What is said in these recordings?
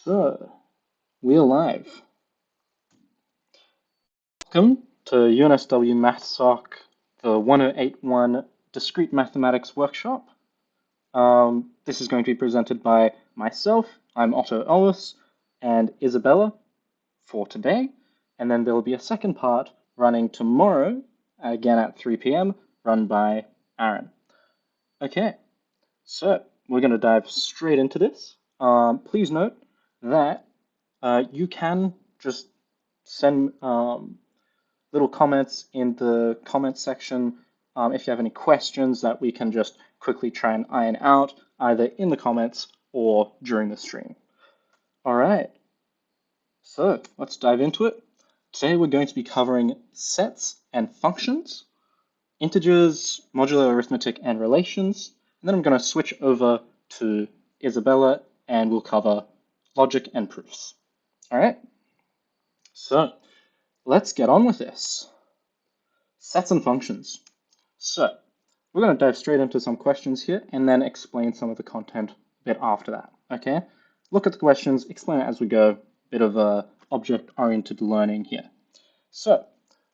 So, we're live. Welcome to UNSW MathSoc, the 1081 Discrete Mathematics Workshop. This is going to be presented by myself, I'm Otto Ellis, and Isabella for today. And then there will be a second part running tomorrow, again at 3 p.m., run by Aaron. Okay, so we're going to dive straight into this. Please note that you can just send little comments in the comments section if you have any questions that we can just quickly try and iron out either in the comments or during the stream. All right, so let's dive into it. Today we're going to be covering sets and functions, integers, modular arithmetic, and relations. And then I'm going to switch over to Isabella and we'll cover logic and proofs. All right, so let's get on with this. Sets and functions. So we're going to dive straight into some questions here and then explain some of the content a bit after that, okay? Look at the questions, explain it as we go, bit of a object-oriented learning here. So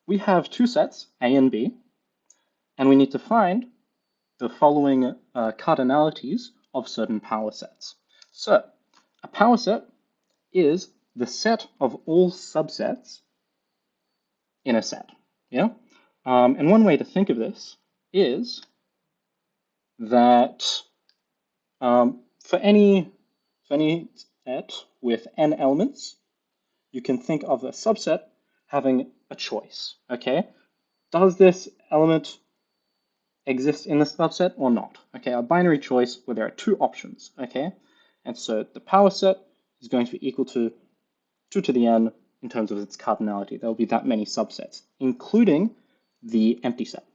we have two sets, A and B, and we need to find the following cardinalities of certain power sets. So a power set is the set of all subsets in a set, yeah? And one way to think of this is that for any set with n elements, you can think of a subset having a choice, okay? Does this element exist in the subset or not? Okay, a binary choice where there are two options, okay? And so the power set is going to be equal to 2 to the n in terms of its cardinality. There will be that many subsets, including the empty set.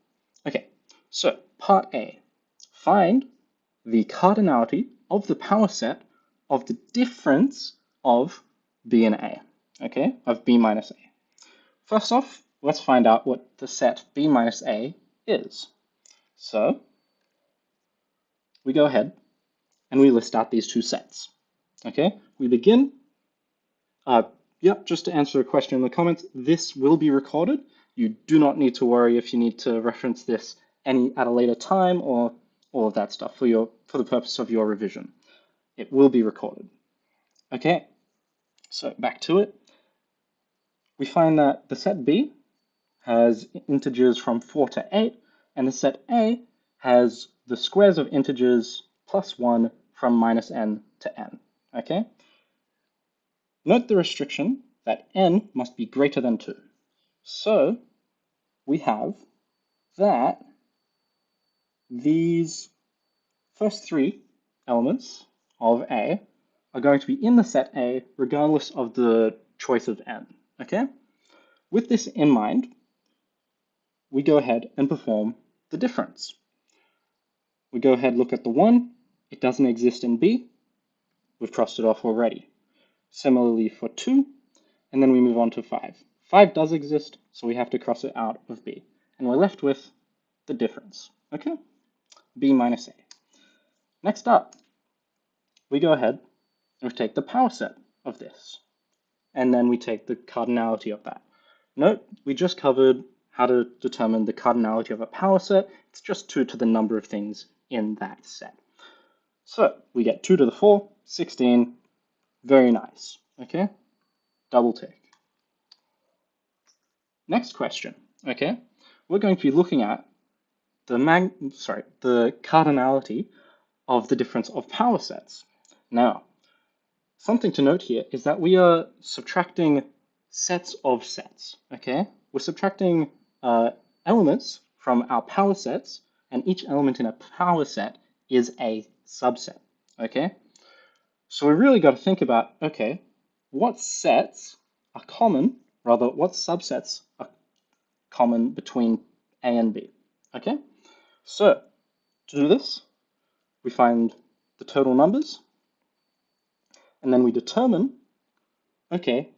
Okay, so part A, find the cardinality of the power set of the difference of B and A, okay, of B minus A. First off, let's find out what the set B minus A is. So we go ahead and we list out these two sets, okay? We begin, just to answer a question in the comments, this will be recorded. You do not need to worry if you need to reference this at a later time or all of that stuff for the purpose of your revision. It will be recorded. Okay, so back to it. We find that the set B has integers from 4 to 8, and the set A has the squares of integers plus 1 from minus n to n. Okay? Note the restriction that n must be greater than 2. So we have that these first three elements of A are going to be in the set A regardless of the choice of n, okay? With this in mind, we go ahead and perform the difference. We go ahead and look at the 1, it doesn't exist in B, we've crossed it off already. Similarly for 2, and then we move on to 5. 5 does exist, so we have to cross it out of B. And we're left with the difference, okay? B minus A. Next up, we go ahead and we take the power set of this, and then we take the cardinality of that. Note, we just covered how to determine the cardinality of a power set. It's just 2 to the number of things in that set. So we get 2 to the 4, 16, very nice, okay? Double tick. Next question, okay? We're going to be looking at the cardinality of the difference of power sets. Now, something to note here is that we are subtracting sets of sets, okay? We're subtracting elements from our power sets, and each element in a power set is a subset, okay? So we really got to think about, okay, what sets are common, what subsets are common between A and B, okay? So to do this, we find the total numbers, and then we determine, okay,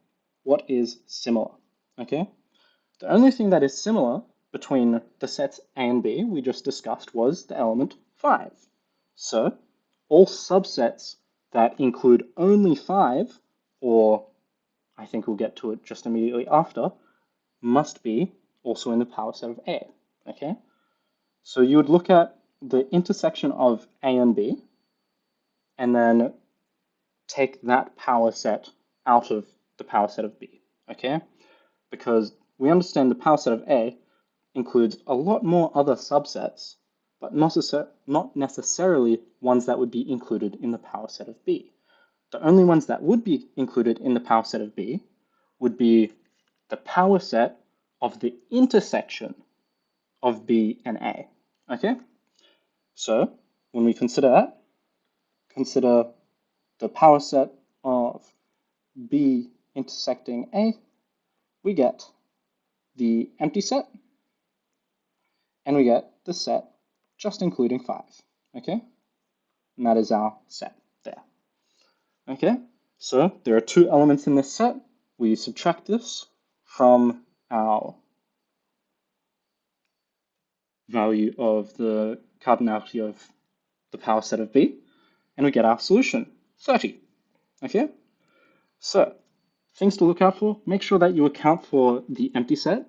what is similar, okay? The only thing that is similar between the sets A and B we just discussed was the element 5. So all subsets that include only 5 or I think we'll get to it just immediately after, must be also in the power set of A, okay? So you would look at the intersection of A and B, and then take that power set out of the power set of B, okay? Because we understand the power set of A includes a lot more other subsets, but not necessarily ones that would be included in the power set of B. The only ones that would be included in the power set of B would be the power set of the intersection of B and A, okay? So when we consider that, consider the power set of B intersecting A, we get the empty set, and we get the set just including 5, okay? And that is our set there, okay? So there are 2 elements in this set. We subtract this from our value of the cardinality of the power set of B, and we get our solution, 30, okay? So things to look out for, make sure that you account for the empty set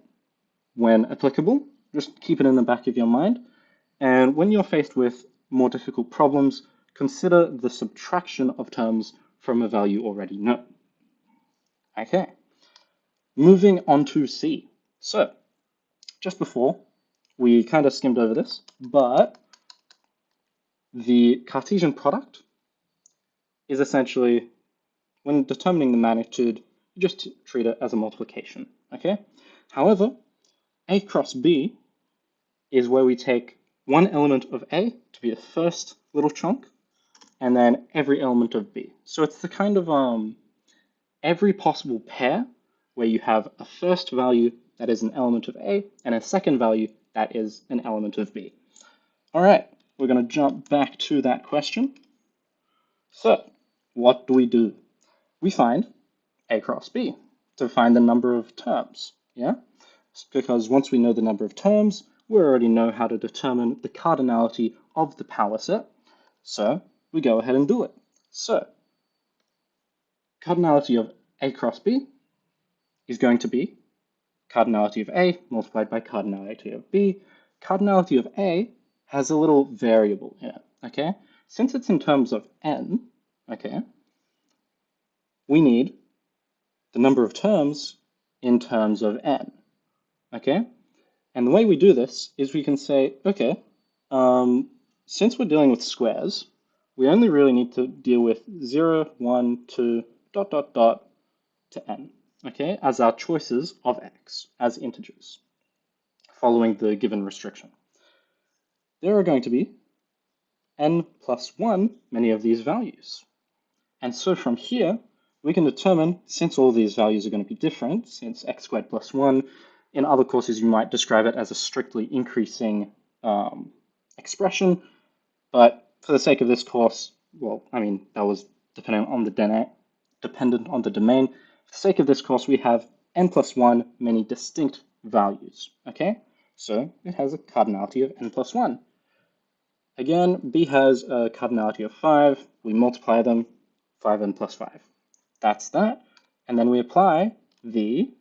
when applicable. Just keep it in the back of your mind. And when you're faced with more difficult problems, consider the subtraction of terms from a value already known. Okay, moving on to C. So just before, we kind of skimmed over this, but the Cartesian product is essentially, when determining the magnitude, you just treat it as a multiplication, okay? However, A cross B is where we take one element of A to be the first little chunk, and then every element of B. So it's the kind of every possible pair where you have a first value that is an element of A and a second value that is an element of B. All right, we're going to jump back to that question. So what do? We find A cross B to find the number of terms, yeah? Because once we know the number of terms, we already know how to determine the cardinality of the power set. So we go ahead and do it. So cardinality of A cross B is going to be cardinality of A multiplied by cardinality of B. Cardinality of A has a little variable here, okay? Since it's in terms of n, okay, we need the number of terms in terms of n, okay? And the way we do this is we can say, okay, since we're dealing with squares, we only really need to deal with 0, 1, 2, ... to n, okay, as our choices of x as integers, following the given restriction. There are going to be n plus 1 many of these values. And so from here, we can determine, since all these values are going to be different, since x squared plus 1, in other courses you might describe it as a strictly increasing expression, but for the sake of this course, well, I mean, that was dependent on the domain. For the sake of this course, we have n plus 1 many distinct values, okay? So it has a cardinality of n plus 1. Again, B has a cardinality of 5. We multiply them, 5n plus 5. That's that. And then we apply the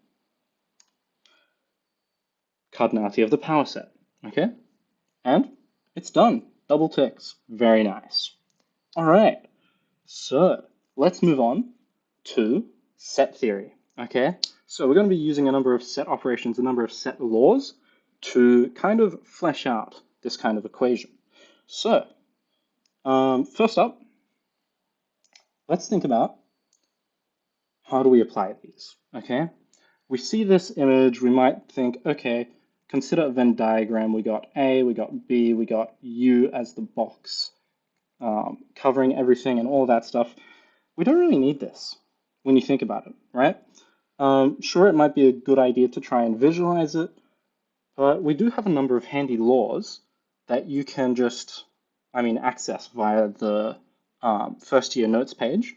cardinality of the power set, okay? And it's done. Double ticks. Very nice. All right. So let's move on to set theory, okay? So we're going to be using a number of set operations, a number of set laws to kind of flesh out this kind of equation. So first up, let's think about how do we apply these, okay? We see this image, we might think, okay, consider a Venn diagram. We got A, we got B, we got U as the box, covering everything and all that stuff. We don't really need this when you think about it, right? Sure, it might be a good idea to try and visualize it, but we do have a number of handy laws that you can just, access via the first year notes page,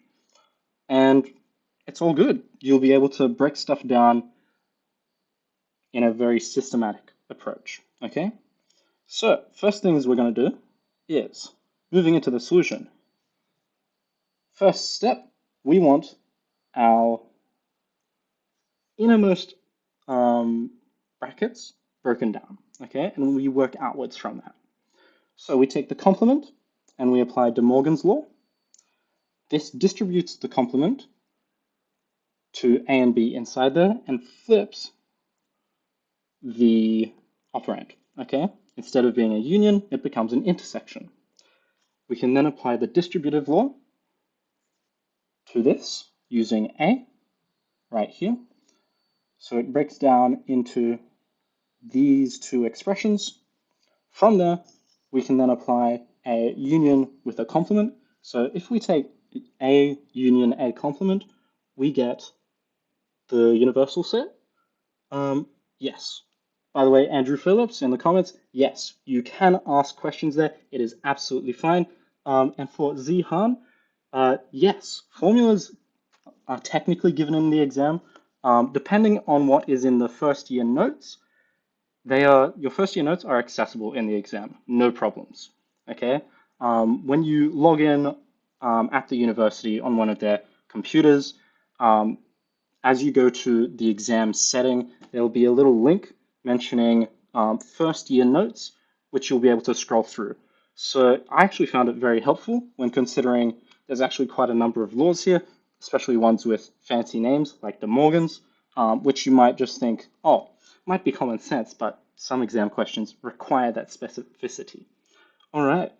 and it's all good. You'll be able to break stuff down in a very systematic approach, okay? So first things we're going to do is moving into the solution. First step, we want our innermost brackets broken down, okay? And we work outwards from that. So we take the complement and we apply De Morgan's law. This distributes the complement to A and B inside there and flips the operand, okay? Instead of being a union, it becomes an intersection. We can then apply the distributive law to this using A right here. So it breaks down into these two expressions. From there, we can then apply a union with a complement. So if we take A union A complement, we get the universal set. Yes. By the way, Andrew Phillips in the comments, yes, you can ask questions there. It is absolutely fine. And for Zihan, yes, formulas are technically given in the exam. Depending on what is in the first year notes, your first year notes are accessible in the exam, no problems. Okay. When you log in at the university on one of their computers, as you go to the exam setting, there will be a little link mentioning first year notes, which you'll be able to scroll through. So I actually found it very helpful when considering there's actually quite a number of laws here, especially ones with fancy names like De Morgan's, which you might just think, oh, might be common sense, but some exam questions require that specificity. All right,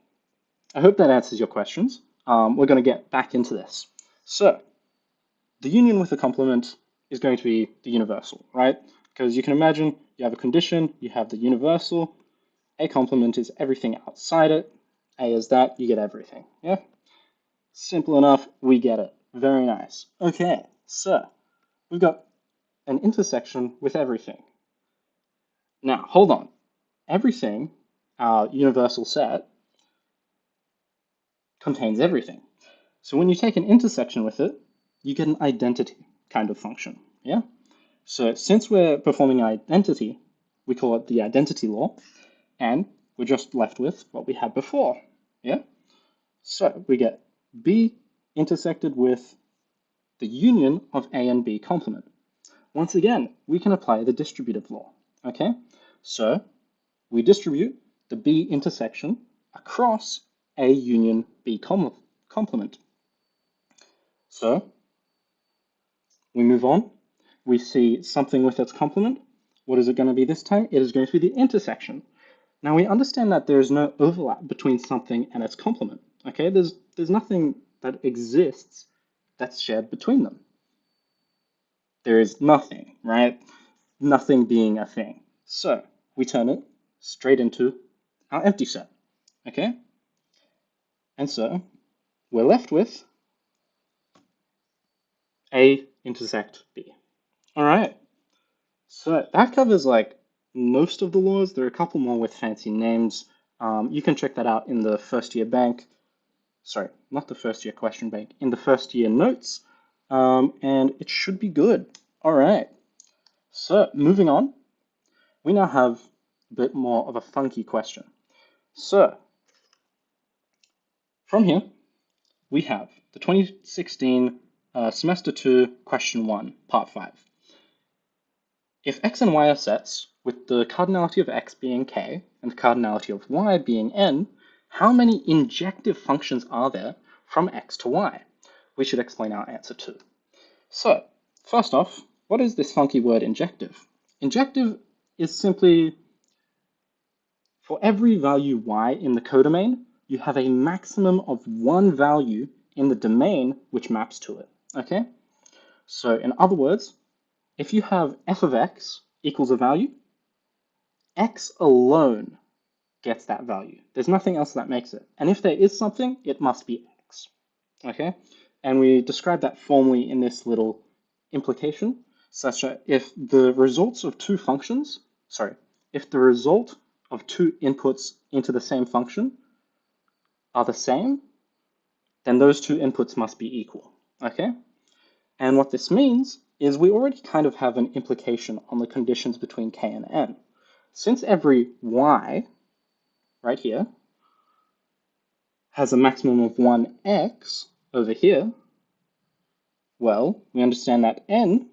I hope that answers your questions. We're going to get back into this. So the union with a complement is going to be the universal, right? Because you can imagine you have a condition, you have the universal, a complement is everything outside it, A is that, you get everything, yeah? Simple enough, we get it. Very nice. Okay, so we've got an intersection with everything. Now, hold on. Everything, our universal set, contains everything. So when you take an intersection with it, you get an identity kind of function, yeah? So since we're performing identity, we call it the identity law, and we're just left with what we had before, yeah? So we get B intersected with the union of A and B complement. Once again, we can apply the distributive law, okay? So we distribute the B intersection across A union B complement. So we move on. We see something with its complement. What is it going to be this time? It is going to be the intersection. Now we understand that there is no overlap between something and its complement. Okay, there's nothing that exists that's shared between them. There is nothing, right? Nothing being a thing. So we turn it straight into our empty set. Okay? And so we're left with A intersect B. All right. So that covers like most of the laws. There are a couple more with fancy names. You can check that out in the first year bank. Sorry, not the first year question bank, in the first year notes. And it should be good. All right. So moving on, we now have a bit more of a funky question. So from here, we have the 2016 semester 2 question 1, part 5. If x and y are sets, with the cardinality of x being k and the cardinality of y being n, how many injective functions are there from x to y? We should explain our answer too. So, first off, what is this funky word injective? Injective is simply, for every value y in the codomain, you have a maximum of one value in the domain which maps to it, okay? So in other words, if you have f of x equals a value, x alone gets that value. There's nothing else that makes it. And if there is something, it must be x, okay? And we describe that formally in this little implication, such that if the results of two functions, if the result of two inputs into the same function are the same, then those two inputs must be equal, okay? And what this means is we already kind of have an implication on the conditions between k and n. Since every y, right here, has a maximum of 1x over here, Well, we understand that n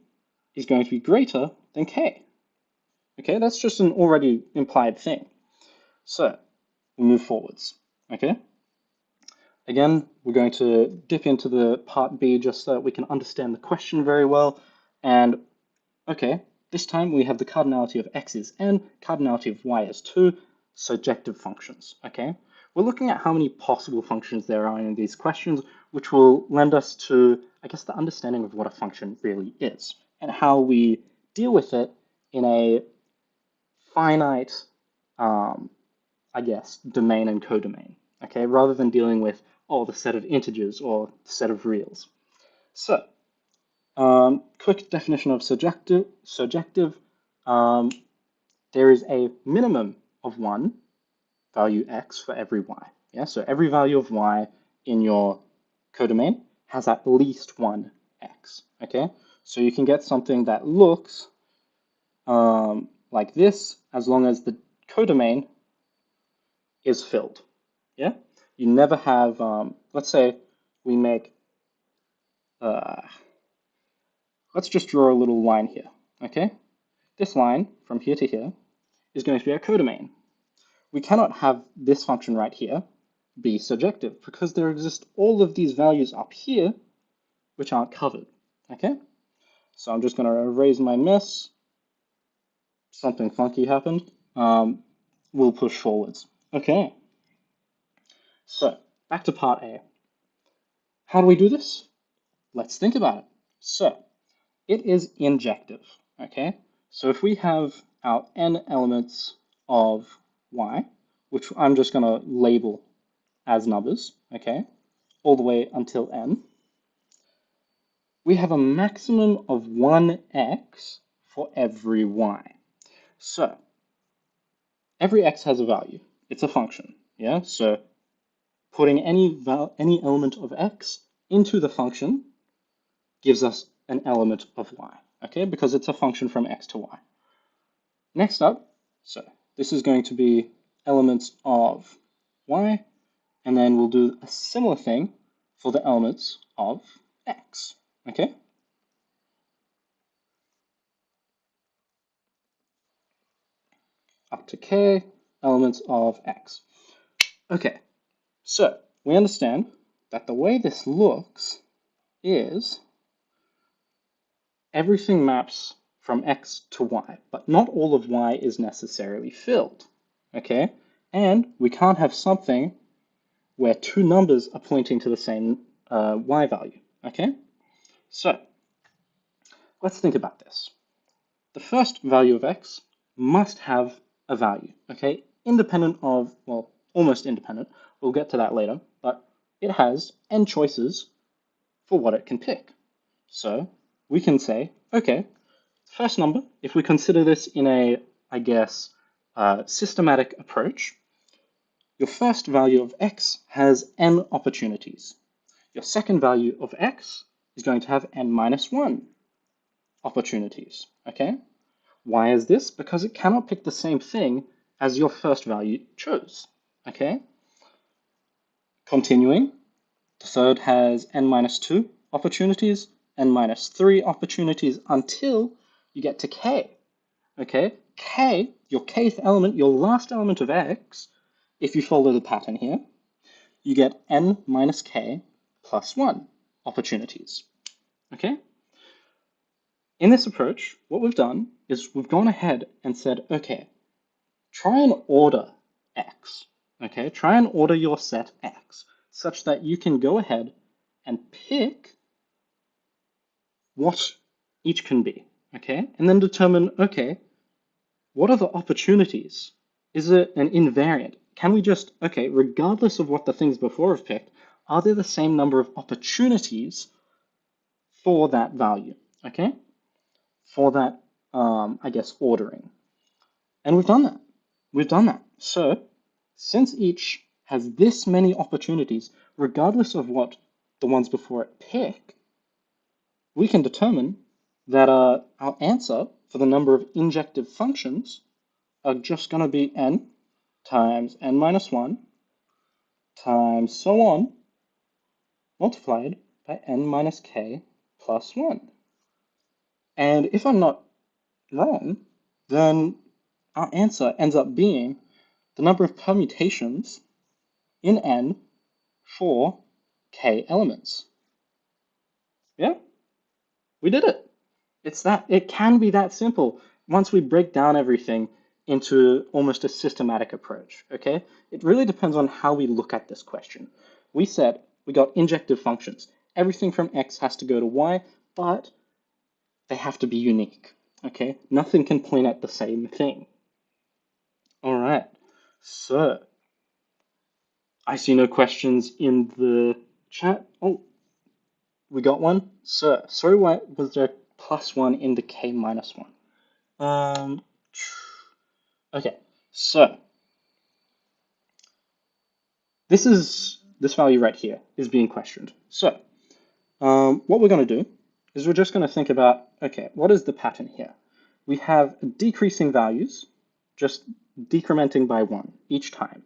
is going to be greater than k. Okay, that's just an already implied thing. So we move forwards. Okay. Again, we're going to dip into the part B just so that we can understand the question very well. And okay, this time we have the cardinality of x is n, cardinality of y is 2, surjective functions. Okay, we're looking at how many possible functions there are in these questions, which will lend us to, I guess, the understanding of what a function really is and how we deal with it in a finite, I guess, domain and codomain. Okay, rather than dealing with the set of integers or the set of reals. So, quick definition of surjective. There is a minimum of one value x for every y. Yeah, so every value of y in your codomain has at least one x. Okay, so you can get something that looks like this as long as the codomain is filled. Yeah, you never have. Let's say we make. Let's just draw a little line here. Okay, this line from here to here is going to be our codomain. We cannot have this function right here be surjective because there exist all of these values up here which aren't covered. Okay, so I'm just going to erase my mess. Something funky happened. We'll push forwards. Okay, so back to part A. How do we do this? Let's think about it. So it is injective. Okay, so if we have our n elements of y, which I'm just going to label as numbers, okay, all the way until n, we have a maximum of 1x for every y. So every x has a value. It's a function, yeah? So putting any element of x into the function gives us an element of y, okay? Because it's a function from x to y. Next up, so this is going to be elements of y, and then we'll do a similar thing for the elements of x, okay? Up to k, elements of x. Okay, so we understand that the way this looks is everything maps from x to y, but not all of y is necessarily filled, okay? And we can't have something where two numbers are pointing to the same y value, okay? So let's think about this. The first value of x must have a value, okay? Independent of, well, almost independent. We'll get to that later, but it has n choices for what it can pick. So we can say, okay, first number, if we consider this in a, I guess, systematic approach, your first value of x has n opportunities. Your second value of x is going to have n minus 1 opportunities, okay? Why is this? Because it cannot pick the same thing as your first value chose, okay? Continuing, the third has n minus 2 opportunities, n minus 3 opportunities until you get to k, okay? K, your kth element, your last element of x, if you follow the pattern here, you get n minus k plus 1 opportunities, okay? In this approach, what we've done is we've gone ahead and said, okay, try and order x, okay? Try and order your set x such that you can go ahead and pick what each can be, okay? And then determine, okay, what are the opportunities? Is it an invariant? Can we just, okay, regardless of what the things before have picked, are there the same number of opportunities for that value, okay? For that, I guess, ordering. And we've done that. We've done that. So since each has this many opportunities, regardless of what the ones before it pick, we can determine that our answer for the number of injective functions are just going to be n times n minus 1 times so on, multiplied by n minus k plus 1. And if I'm not wrong, then our answer ends up being the number of permutations in n for k elements. Yeah, we did it. It can be that simple once we break down everything into almost a systematic approach, okay? It really depends on how we look at this question. We said we got injective functions. Everything from x has to go to y, but they have to be unique, okay? Nothing can point at the same thing. All right, so I see no questions in the chat. Oh, we got one. So, sorry, why was there plus 1 in the k minus 1? Okay, so this value right here is being questioned. So what we're going to do is we're just going to think about, okay, what is the pattern here? We have decreasing values, just decrementing by 1 each time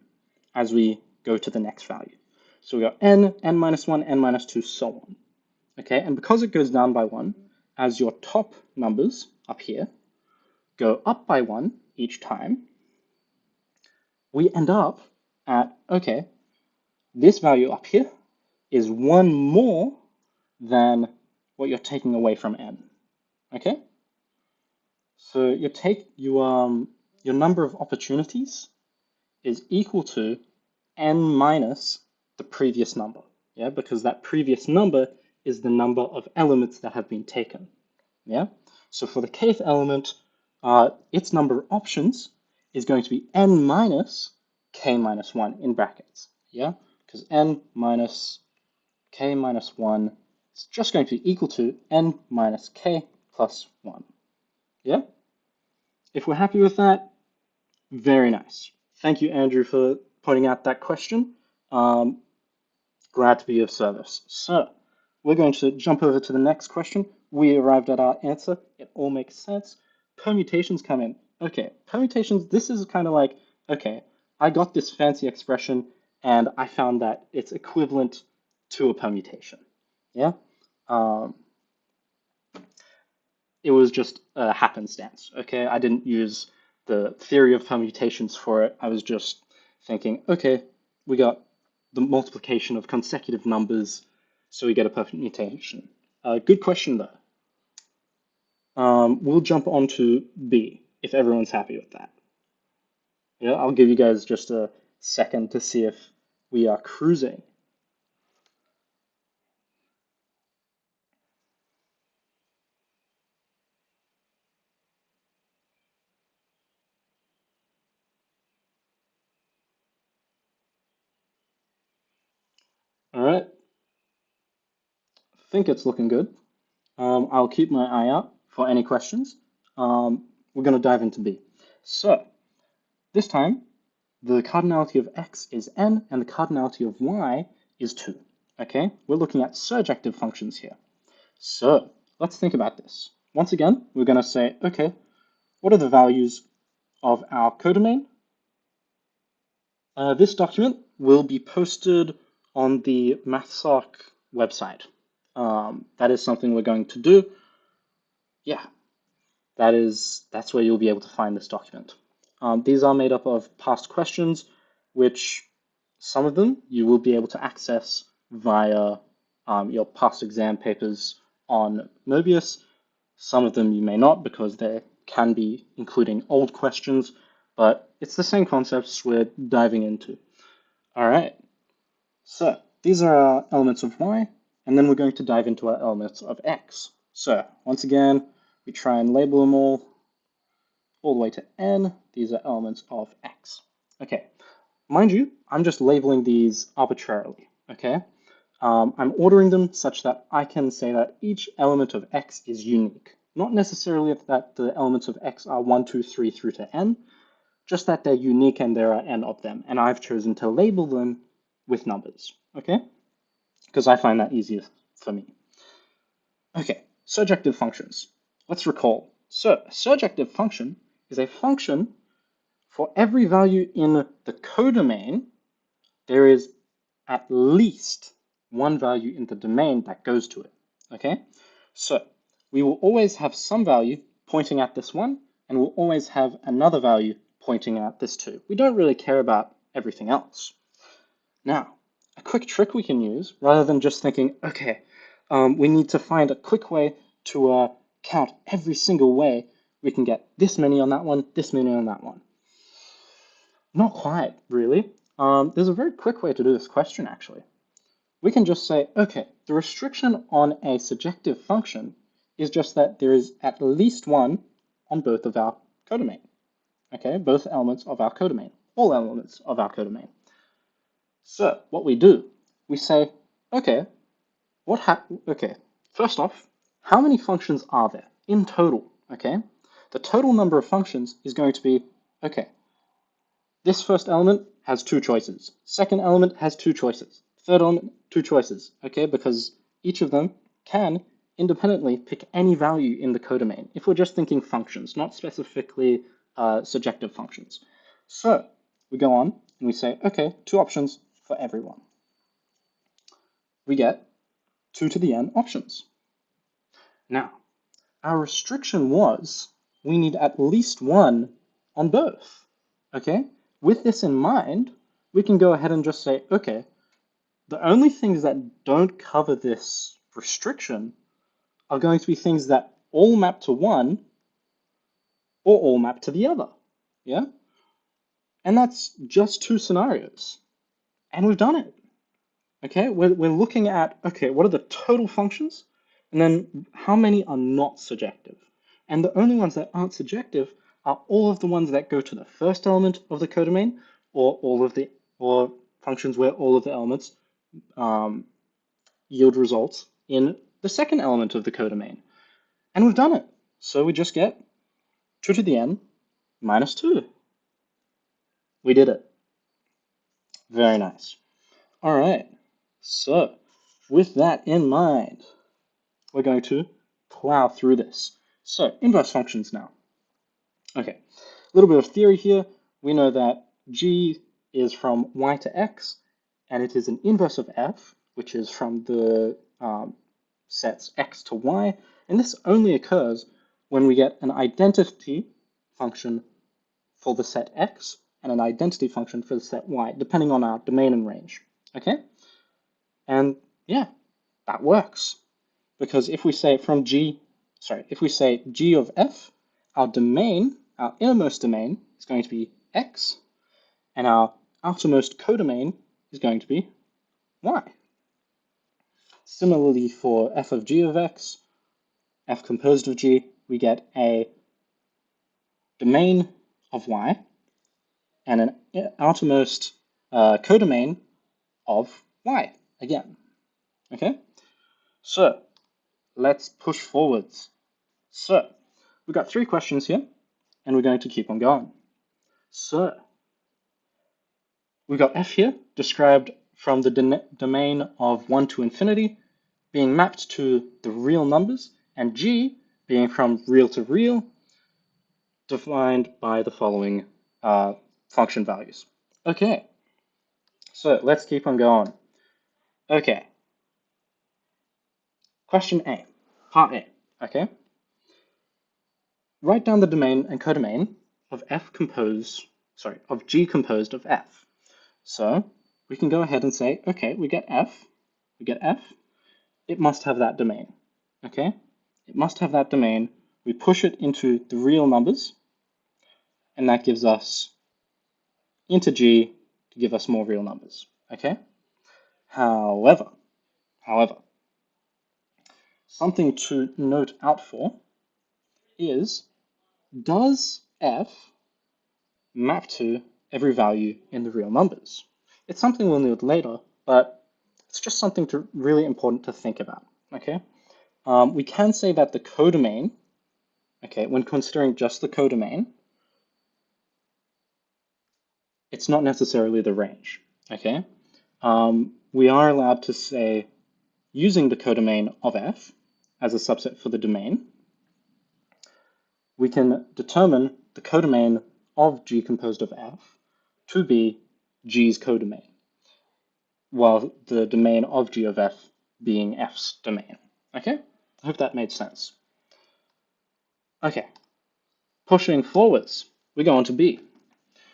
as we go to the next value. So we got n, n minus 1, n minus 2, so on. Okay, and because it goes down by 1, as your top numbers up here go up by 1 each time, we end up at, okay, this value up here is 1 more than what you're taking away from n. Okay? So your number of opportunities is equal to n minus the previous number. Yeah, because that previous number is the number of elements that have been taken. Yeah? So for the kth element, its number of options is going to be n minus k minus 1 in brackets. Yeah? Because n minus k minus 1 is just going to be equal to n minus k plus 1. Yeah? If we're happy with that, very nice. Thank you, Andrew, for pointing out that question. Glad to be of service. So we're going to jump over to the next question. We arrived at our answer. It all makes sense. Permutations come in. Okay, permutations, this is kind of like, okay, I got this fancy expression and I found that it's equivalent to a permutation. Yeah? It was just a happenstance, okay? I didn't use the theory of permutations for it. I was just thinking, okay, we got the multiplication of consecutive numbers, so we get a permutation. Good question, though. We'll jump on to B, if everyone's happy with that. Yeah, I'll give you guys just a second to see if we are cruising. All right. I think it's looking good. I'll keep my eye out for any questions. We're going to dive into B. So this time, the cardinality of x is n, and the cardinality of y is 2. Okay, we're looking at surjective functions here. So let's think about this. Once again, we're going to say, okay, what are the values of our codomain? This document will be posted on the MathSoc website. That is something we're going to do. Yeah, that's where you'll be able to find this document. These are made up of past questions, which some of them you will be able to access via your past exam papers on Mobius. Some of them you may not, because they can be including old questions, but it's the same concepts we're diving into. All right, so these are our elements of y, and then we're going to dive into our elements of x. So once again, we try and label them all the way to n. These are elements of x. Okay, mind you, I'm just labeling these arbitrarily, okay? I'm ordering them such that I can say that each element of x is unique. Not necessarily that the elements of x are 1, 2, 3 through to n, just that they're unique and there are n of them. And I've chosen to label them with numbers, okay? Because I find that easier for me. Okay, surjective functions. Let's recall. So a surjective function is a function for every value in the codomain, there is at least one value in the domain that goes to it, okay? So we will always have some value pointing at this one, and we'll always have another value pointing at this two. We don't really care about everything else. Now, a quick trick we can use, rather than just thinking, okay, we need to find a quick way to count every single way we can get this many on that one, this many on that one. Not quite, really. There's a very quick way to do this question, actually. We can just say, okay, the restriction on a surjective function is just that there is at least one on both of our codomain. Okay, both elements of our codomain, all elements of our codomain. So what we do, we say, okay, first off, how many functions are there in total? Okay, the total number of functions is going to be, okay, this first element has two choices. Second element has two choices. Third element, two choices, okay? Because each of them can independently pick any value in the codomain, if we're just thinking functions, not specifically surjective functions. So we go on and we say, okay, two options for everyone. We get 2 to the n options. Now, our restriction was we need at least one on both, okay? With this in mind, we can go ahead and just say, okay, the only things that don't cover this restriction are going to be things that all map to one or all map to the other, yeah? And that's just two scenarios. And we've done it, okay? We're looking at, okay, what are the total functions? And then how many are not surjective? And the only ones that aren't surjective are all of the ones that go to the first element of the codomain, or functions where all of the elements yield results in the second element of the codomain. And we've done it. So we just get 2 to the n minus 2. We did it. Very nice. All right. So with that in mind, we're going to plow through this. So inverse functions now. Okay, a little bit of theory here. We know that g is from y to x, and it is an inverse of f, which is from the sets x to y. And this only occurs when we get an identity function for the set x and an identity function for the set y, depending on our domain and range. Okay? And yeah, that works. Because if we say if we say g of f, our domain, our innermost domain is going to be x, and our outermost codomain is going to be y. Similarly for f of g of x, f composed of g, we get a domain of y and an outermost codomain of y again. Okay? So let's push forwards. So we've got 3 questions here, and we're going to keep on going. So we've got f here described from the domain of 1 to infinity being mapped to the real numbers, and g being from real to real, defined by the following function values. Okay, so let's keep on going. Okay, question A, part A, okay? Write down the domain and codomain of g composed of f. So we can go ahead and say, okay, we get f, it must have that domain, okay? It must have that domain. We push it into the real numbers, and that gives us into g to give us more real numbers, okay? However, something to note out for is, does f map to every value in the real numbers? It's something we'll note later, but it's just something really important to think about, okay? We can say that the codomain, okay, when considering just the codomain, it's not necessarily the range, okay? We are allowed to say, using the codomain of f as a subset for the domain, we can determine the codomain of g composed of f to be g's codomain, while the domain of g of f being f's domain, okay? I hope that made sense. Okay, pushing forwards, we go on to B.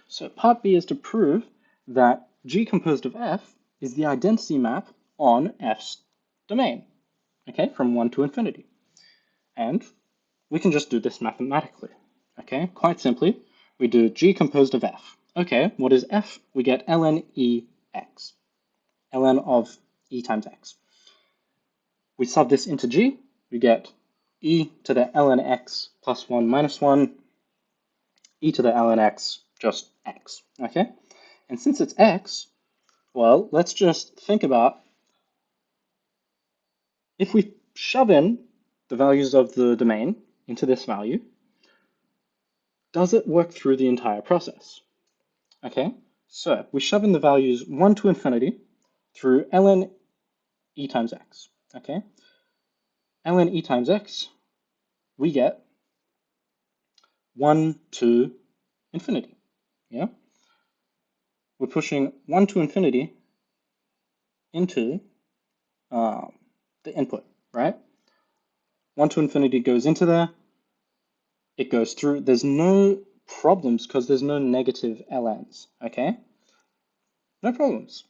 So part B is to prove that G composed of F is the identity map on F's domain, okay, from 1 to infinity. And we can just do this mathematically, okay? Quite simply, we do G composed of F. Okay, what is F? We get ln E x, ln of E times x. We sub this into G, we get e to the ln x plus 1 minus 1, e to the ln x, just x, okay? And since it's x, well, let's just think about if we shove in the values of the domain into this value, does it work through the entire process? Okay, so we shove in the values 1 to infinity through ln e times x, okay? ln e times x, we get 1 to infinity, yeah? We're pushing 1 to infinity into the input, right? 1 to infinity goes into there, it goes through, there's no problems because there's no negative ln's, okay? No problems.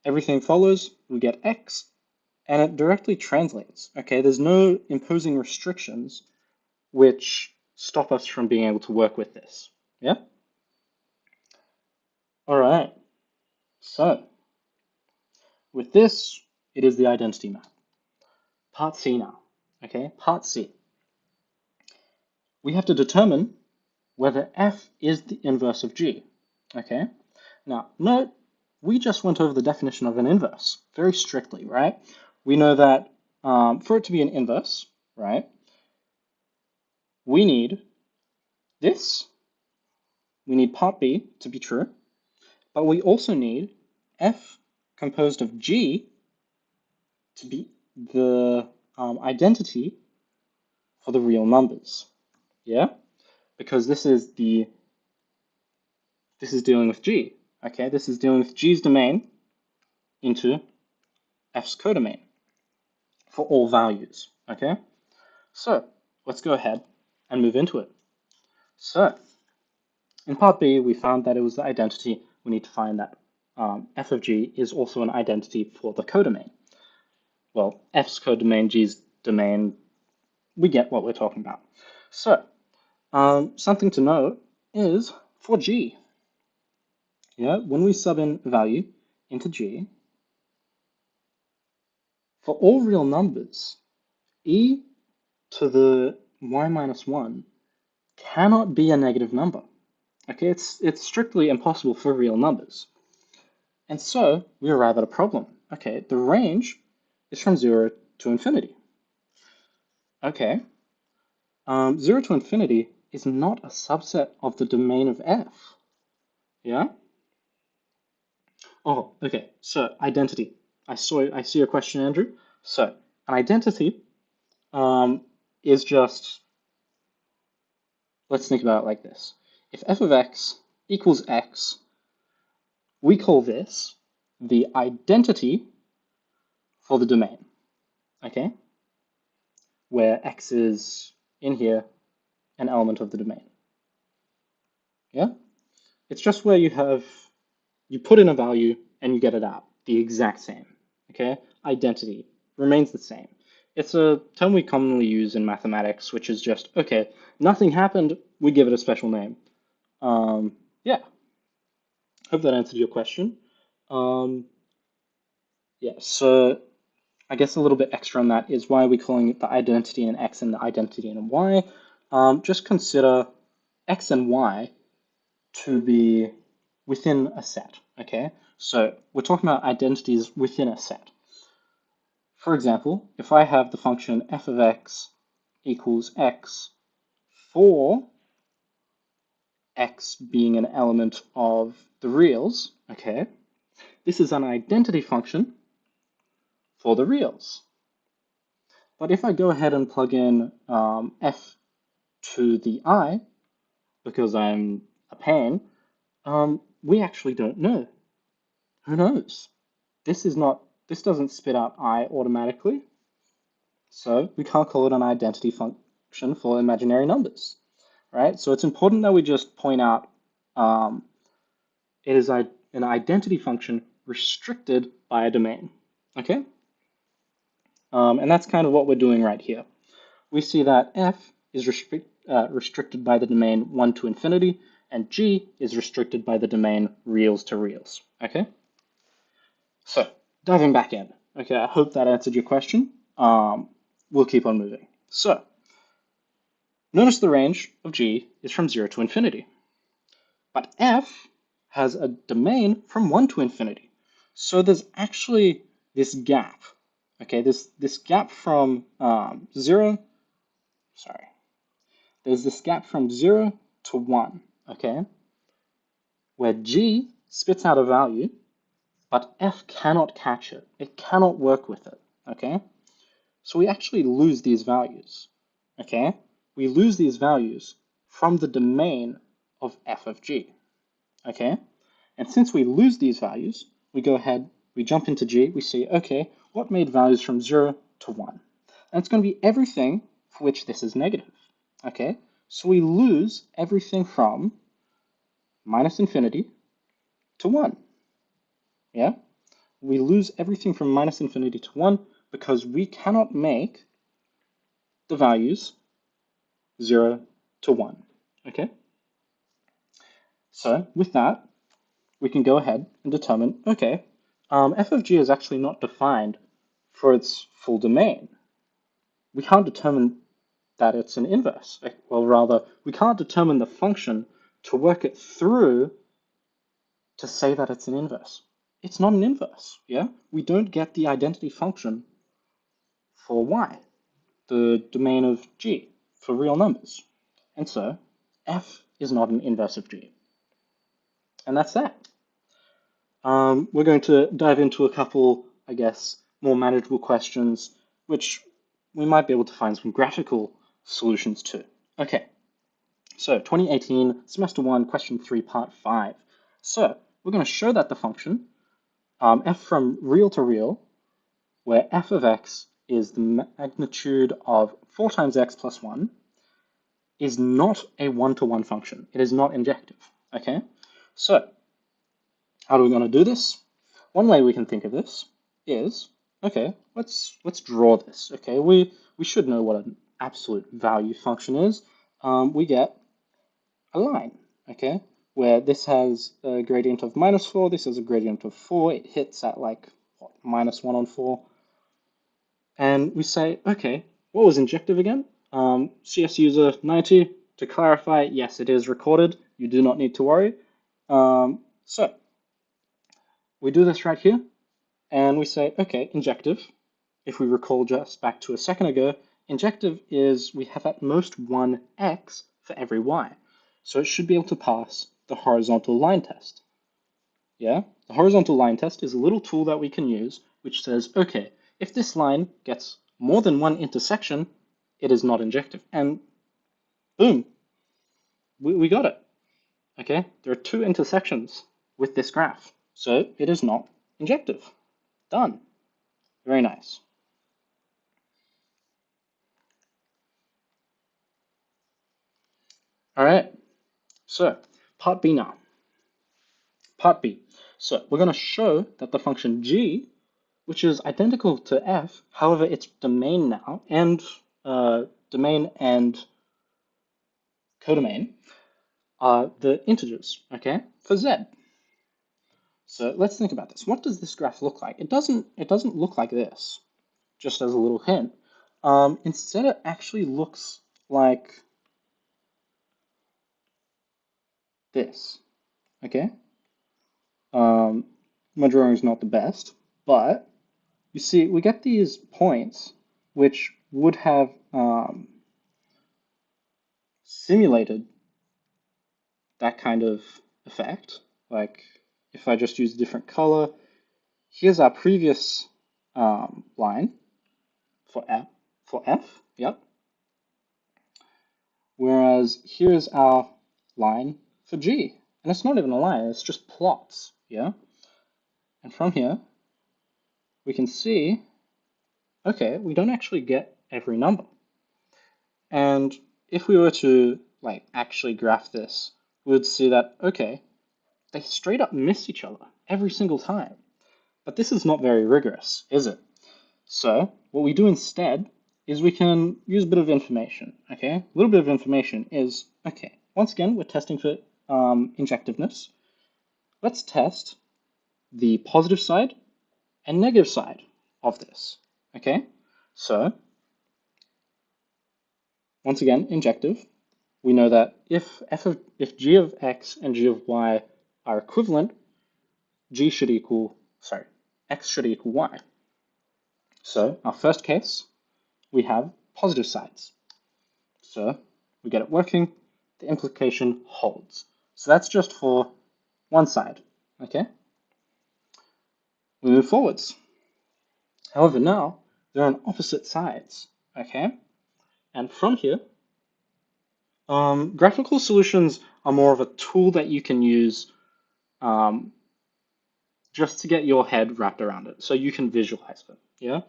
Everything follows, we get x, and it directly translates, okay? There's no imposing restrictions which stop us from being able to work with this, yeah? All right, so with this, it is the identity map. Part C now, okay? Part C. We have to determine whether F is the inverse of G, okay? Now, note, we just went over the definition of an inverse very strictly, right? We know that for it to be an inverse, right, we need this, we need part B to be true, but we also need F composed of G to be the identity for the real numbers, yeah? Because this is dealing with G, okay? This is dealing with G's domain into F's codomain for all values, okay? So let's go ahead and move into it. So in part B, we found that it was the identity. We need to find that F of G is also an identity for the codomain. Well, F's codomain, G's domain, we get what we're talking about. So something to note is for G, yeah, when we sub in value into G, for all real numbers, e to the y minus 1 cannot be a negative number. Okay, it's strictly impossible for real numbers. And so we arrive at a problem. Okay, the range is from 0 to infinity. Okay, 0 to infinity is not a subset of the domain of F. Yeah? Oh, okay, so identity. I see your question, Andrew. So an identity is just, let's think about it like this. If f of x equals x, we call this the identity for the domain, okay? Where x is, in here, an element of the domain. Yeah? It's just where you put in a value and you get it out, the exact same, okay? Identity remains the same. It's a term we commonly use in mathematics, which is just, okay, nothing happened, we give it a special name. Yeah, hope that answered your question. Yeah, so I guess a little bit extra on that is why are we calling it the identity in x and the identity in y? Just consider x and y to be within a set, okay? So we're talking about identities within a set. For example, if I have the function f of x equals x for x being an element of the reals, okay, this is an identity function for the reals. But if I go ahead and plug in f to the I, because I'm a pain, we actually don't know. Who knows? This doesn't spit out I automatically. So we can't call it an identity function for imaginary numbers, right? So it's important that we just point out it is an identity function restricted by a domain, okay? And that's kind of what we're doing right here. We see that f is restricted by the domain 1 to infinity, and g is restricted by the domain reals to reals, okay? So, diving back in. Okay, I hope that answered your question. We'll keep on moving. So, notice the range of g is from 0 to infinity. But f has a domain from 1 to infinity. So there's actually this gap. Okay, this gap from 0, sorry. There's this gap from 0 to 1, okay, where g spits out a value, but f cannot catch it. It cannot work with it, okay? So we actually lose these values, okay? We lose these values from the domain of f of g, okay? And since we lose these values, we go ahead, we jump into g, we see, okay, what made values from 0 to 1? And it's going to be everything for which this is negative, okay? So we lose everything from minus infinity to 1, yeah? We lose everything from minus infinity to 1 because we cannot make the values 0 to 1, okay? So with that, we can go ahead and determine, okay, f of g is actually not defined for its full domain. We can't determine that it's an inverse. Well, rather, we can't determine the function to work it through to say that it's an inverse. It's not an inverse, yeah? We don't get the identity function for y, the domain of g, for real numbers. And so, f is not an inverse of g. And that's that. We're going to dive into a couple, I guess, more manageable questions, which we might be able to find some graphical solutions to. Okay, so 2018, semester 1, question 3, part 5. So we're going to show that the function f from real to real, where f of x is the magnitude of 4 times x plus 1, is not a one-to-one function. It is not injective, okay? So how are we going to do this? One way we can think of this is, okay, let's draw this, okay? We should know what an absolute value function is. We get a line, okay, where this has a gradient of -4, this has a gradient of 4, it hits at like, what, -1 on 4. And we say, okay, what was injective again? CS user 90, to clarify, yes, it is recorded. You do not need to worry. So we do this right here, and we say, okay, injective. If we recall just back to a second ago, injective is we have at most one x for every y. So it should be able to pass the horizontal line test. Yeah, the horizontal line test is a little tool that we can use which says, okay, if this line gets more than one intersection, it is not injective. And boom, we got it. Okay, there are two intersections with this graph, so it is not injective. Done. Very nice. All right, so part B now. Part B. So we're going to show that the function g, which is identical to f, however, it's domain now, and domain and codomain are the integers, okay, for z. So let's think about this. What does this graph look like? It doesn't look like this, just as a little hint. Instead, it actually looks like this, okay? My drawing is not the best, but you see, we get these points which would have simulated that kind of effect. Like if I just use a different color, here's our previous line for F, yep. Whereas here's our line for G. And it's not even a line, it's just plots, yeah? And from here, we can see, okay, we don't actually get every number. And if we were to actually graph this, we would see that, okay, they straight up miss each other every single time. But this is not very rigorous, is it? So what we do instead is we can use a bit of information, okay? A little bit of information is, okay, once again, we're testing for injectiveness. Let's test the positive side and negative side of this, okay? So, once again, injective. We know that if g of x and g of y are equivalent, x should equal y. So our first case, we have positive sides. So we get it working, the implication holds. So that's just for one side, okay? We move forwards. However, now they're on opposite sides, okay? And from here, graphical solutions are more of a tool that you can use just to get your head wrapped around it, so you can visualize it, yeah?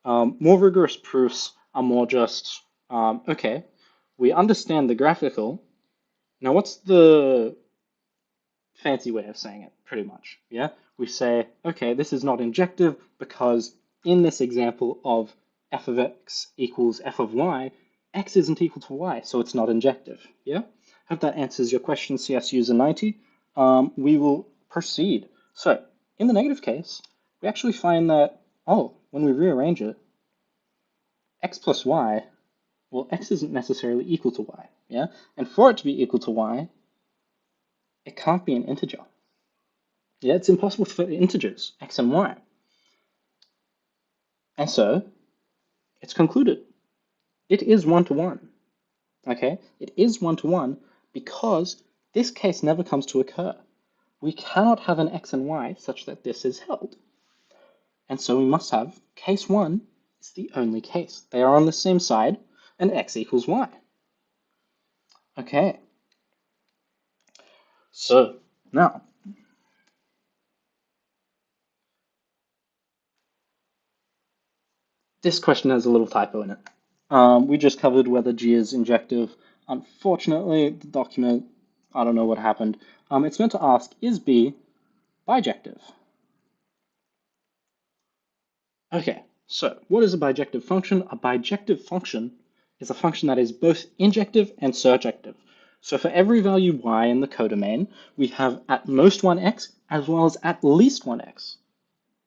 More rigorous proofs are more just, okay, we understand the graphical. Now, what's the fancy way of saying it, pretty much, yeah? We say, okay, this is not injective because in this example of f of x equals f of y, x isn't equal to y, so it's not injective, yeah? Hope that answers your question, CS user 90. We will proceed. So, in the negative case, we actually find that, when we rearrange it, x plus y, well, x isn't necessarily equal to y, yeah? And for it to be equal to y, it can't be an integer. Yeah, it's impossible to fit integers, x and y. And so, it's concluded. It is one-to-one, okay? It is one-to-one because this case never comes to occur. We cannot have an x and y such that this is held. And so we must have case 1 is the only case. They are on the same side, and x equals y. Okay. So, now, this question has a little typo in it. We just covered whether G is injective. Unfortunately, the document, I don't know what happened. It's meant to ask, is B bijective? Okay, so what is a bijective function? A bijective function is a function that is both injective and surjective. So for every value y in the codomain, we have at most one x as well as at least one x.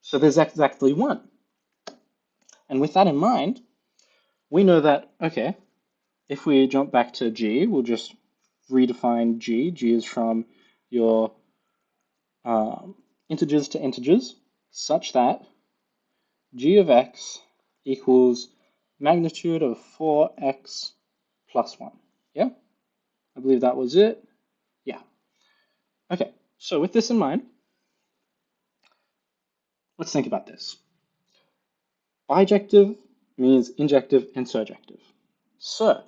So there's exactly one. And with that in mind, we know that, okay, if we jump back to G, we'll just redefine G. G is from your integers to integers, such that G of x equals magnitude of 4x plus 1. Yeah? I believe that was it. Yeah. Okay, so with this in mind, let's think about this. Bijective means injective and surjective. So,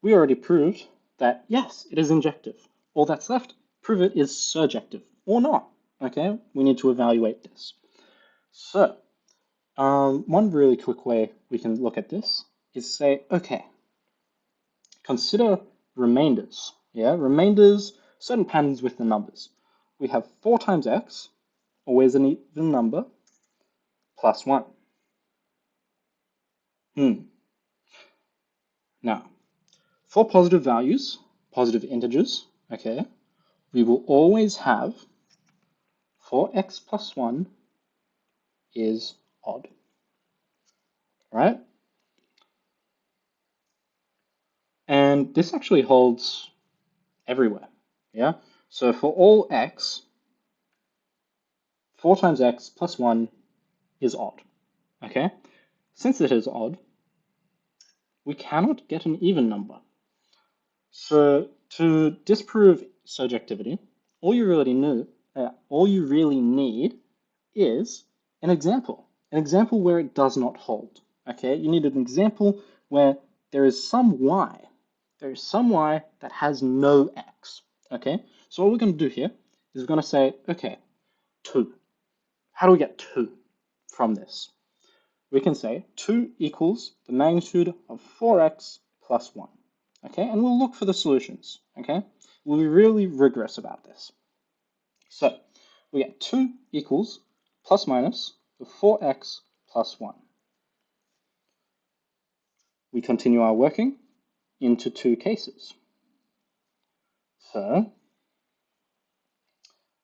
we already proved that, yes, it is injective. All that's left, prove it is surjective or not. Okay, we need to evaluate this. So, one really quick way we can look at this is say, okay, consider remainders. Yeah, remainders, certain patterns with the numbers. We have 4 times x, always an even number, plus 1. Now, for positive values, positive integers, okay, we will always have 4x plus 1 is odd, right? And this actually holds everywhere, yeah? So for all x, 4 times x plus 1 is odd, okay? Since it is odd, we cannot get an even number. So to disprove surjectivity, all you really need is an example where it does not hold. Okay, you need an example where there is some y that has no x. Okay, so what we're going to do here is we're going to say, okay, 2. How do we get 2 from this? we can say 2 equals the magnitude of 4x plus 1. Okay, and we'll look for the solutions. Okay, we'll be really rigorous about this. So we get 2 equals plus minus the 4x plus 1. We continue our working into 2 cases. So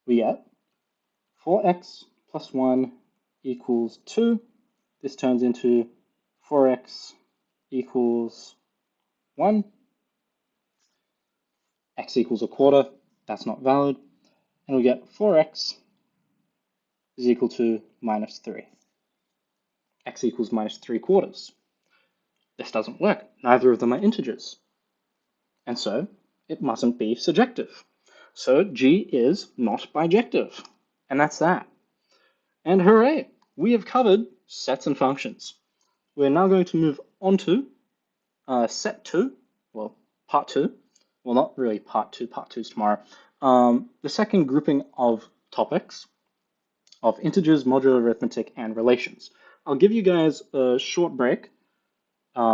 we get 4x plus 1 equals 2. This turns into 4x equals 1. X equals a quarter. That's not valid. And we get 4x is equal to minus 3. X equals minus 3 quarters. This doesn't work. Neither of them are integers. And so it mustn't be surjective. So G is not bijective. And that's that. And hooray! We have covered sets and functions. We're now going to move on to set 2, well, part 2. Well, not really part 2, part 2 is tomorrow. The second grouping of topics of integers, modular arithmetic, and relations. I'll give you guys a short break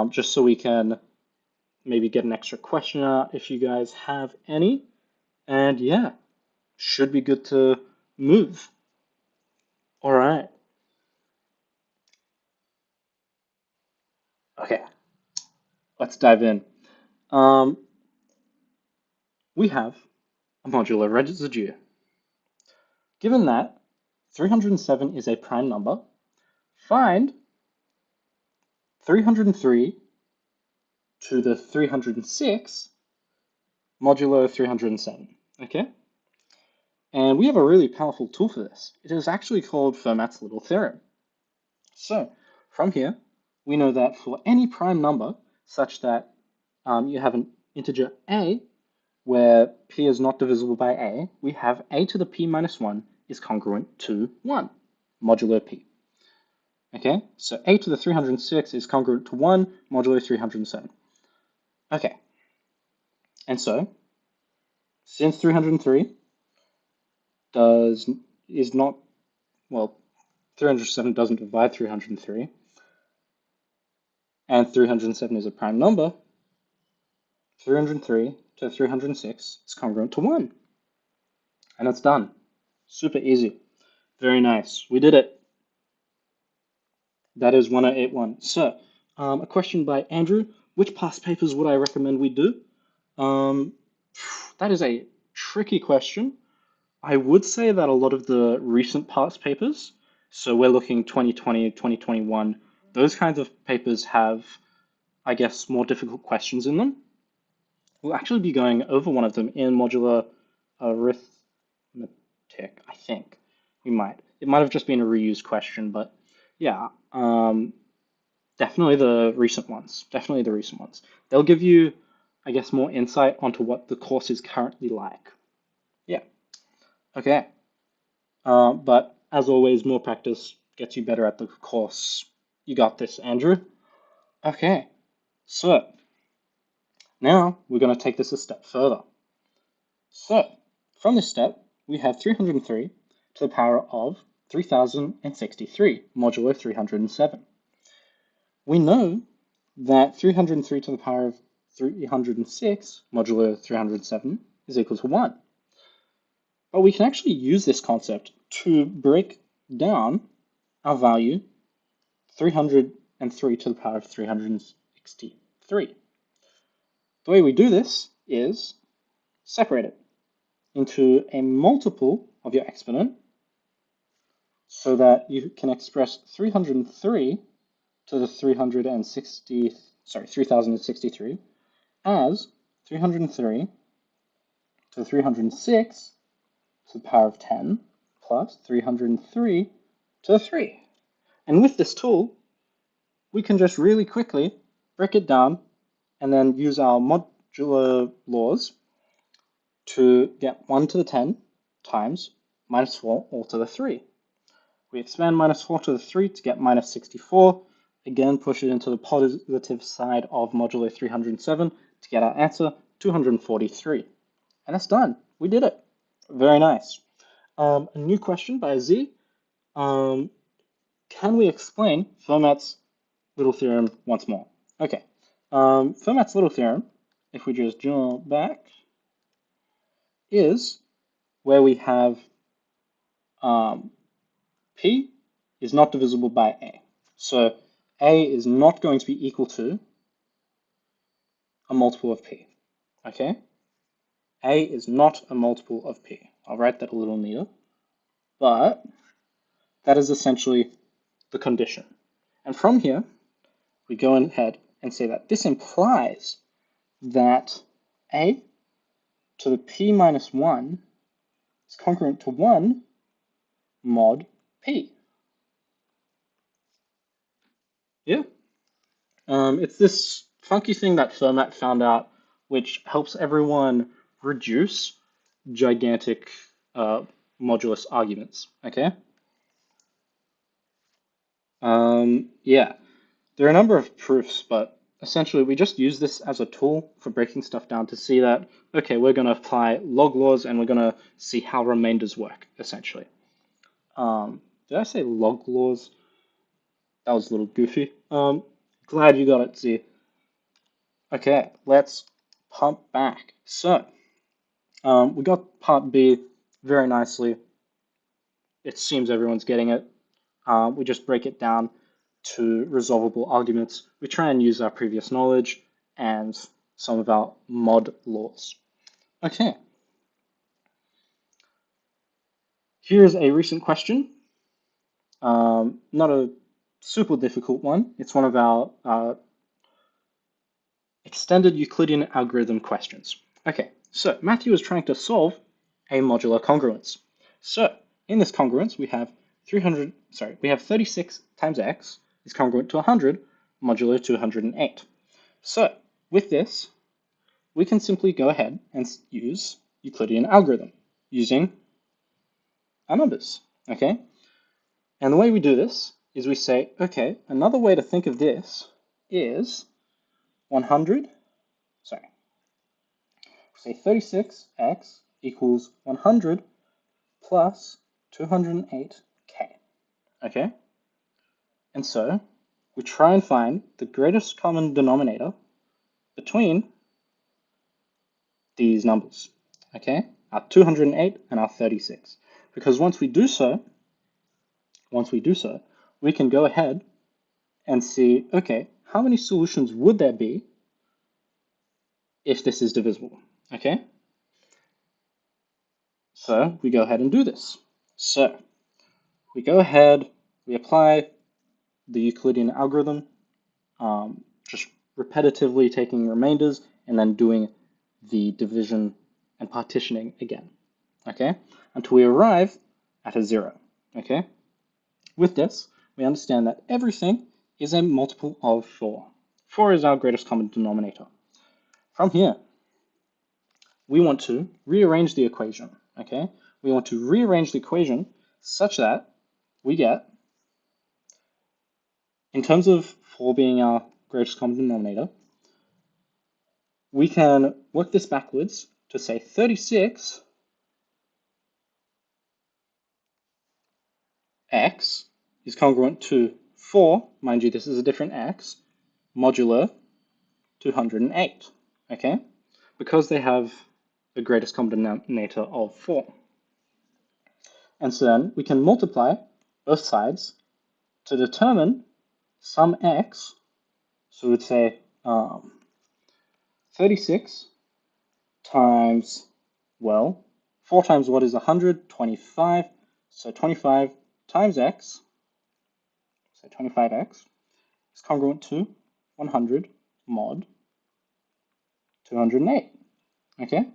just so we can maybe get an extra question out if you guys have any. And yeah, should be good to move. All right. Okay, let's dive in. We have a modular residue. Given that 307 is a prime number, find 303 to the 306 modulo 307, okay? And we have a really powerful tool for this. It is actually called Fermat's little theorem. So from here, we know that for any prime number such that you have an integer a where p is not divisible by a, we have a to the p minus 1 is congruent to 1, modulo p. Okay, so a to the 306 is congruent to 1, modulo 307. Okay, and so since 303 is not, well, 307 doesn't divide 303, and 307 is a prime number, 303 to 306 is congruent to 1. And it's done. Super easy. Very nice. We did it. That is 1081. So, a question by Andrew. Which past papers would I recommend we do? That is a tricky question. I would say that a lot of the recent past papers, so we're looking 2020, 2021, those kinds of papers have, I guess, more difficult questions in them. We'll actually be going over one of them in modular arithmetic, I think. We might. It might have just been a reused question, but yeah, definitely the recent ones. Definitely the recent ones. They'll give you, I guess, more insight onto what the course is currently like. Yeah. Okay. But as always, more practice gets you better at the course. You got this, Andrew. Okay. So now we're going to take this a step further. So from this step, we have 303 to the power of 3063, modulo 307. We know that 303 to the power of 306, modulo 307, is equal to 1. But we can actually use this concept to break down our value 303 to the power of 363. The way we do this is separate it into a multiple of your exponent so that you can express 303 to the 3063 as 303 to the 306 to the power of 10 plus 303 to the 3. And with this tool, we can just really quickly break it down and then use our modular laws to get 1 to the 10 times minus 4 all to the 3. We expand minus 4 to the 3 to get minus 64. Again, push it into the positive side of modulo 307 to get our answer, 243. And that's done. We did it. Very nice. A new question by Z. can we explain Fermat's little theorem once more? Okay, Fermat's little theorem, if we just jump back, is where we have P is not divisible by A. So A is not going to be equal to a multiple of P, okay? A is not a multiple of P. I'll write that a little neater, but that is essentially the condition. And from here, we go ahead and say that this implies that A to the P minus 1 is congruent to 1 mod P. Yeah. It's this funky thing that Fermat found out, which helps everyone reduce gigantic modulus arguments, okay? Yeah, there are a number of proofs, but essentially we just use this as a tool for breaking stuff down to see that, okay, we're going to apply log laws and we're going to see how remainders work, essentially. Did I say log laws? That was a little goofy. Glad you got it, Z. Okay, let's pump back. So, we got part B very nicely. It seems everyone's getting it. We just break it down to resolvable arguments. We try and use our previous knowledge and some of our mod laws. Okay. Here's a recent question. Not a super difficult one. It's one of our extended Euclidean algorithm questions. Okay, so Matthew is trying to solve a modular congruence. So in this congruence, we have 36 times x is congruent to 100 modulo 208. So with this, we can simply go ahead and use Euclidean algorithm using our numbers, okay? And the way we do this is we say, okay, another way to think of this is 36x equals 100 plus 208k, okay? And so we try and find the greatest common denominator between these numbers, okay? Our 208 and our 36. Because once we do so, we can go ahead and see, okay, how many solutions would there be if this is divisible, okay? So we go ahead and do this. So we go ahead, we apply the Euclidean algorithm, just repetitively taking remainders and then doing the division and partitioning again, okay? Until we arrive at a 0, okay? With this, we understand that everything is a multiple of 4. 4 is our greatest common denominator. From here, we want to rearrange the equation, okay? We want to rearrange the equation such that we get, in terms of 4 being our greatest common denominator, we can work this backwards to say 36x is congruent to 4, mind you, this is a different x, modulo 208, okay? Because they have the greatest common denominator of 4. And so then we can multiply both sides to determine some x. So we'd say 36 times, well, 4 times what is 100? 25. So 25 times x, so 25x, is congruent to 100 mod 208, okay?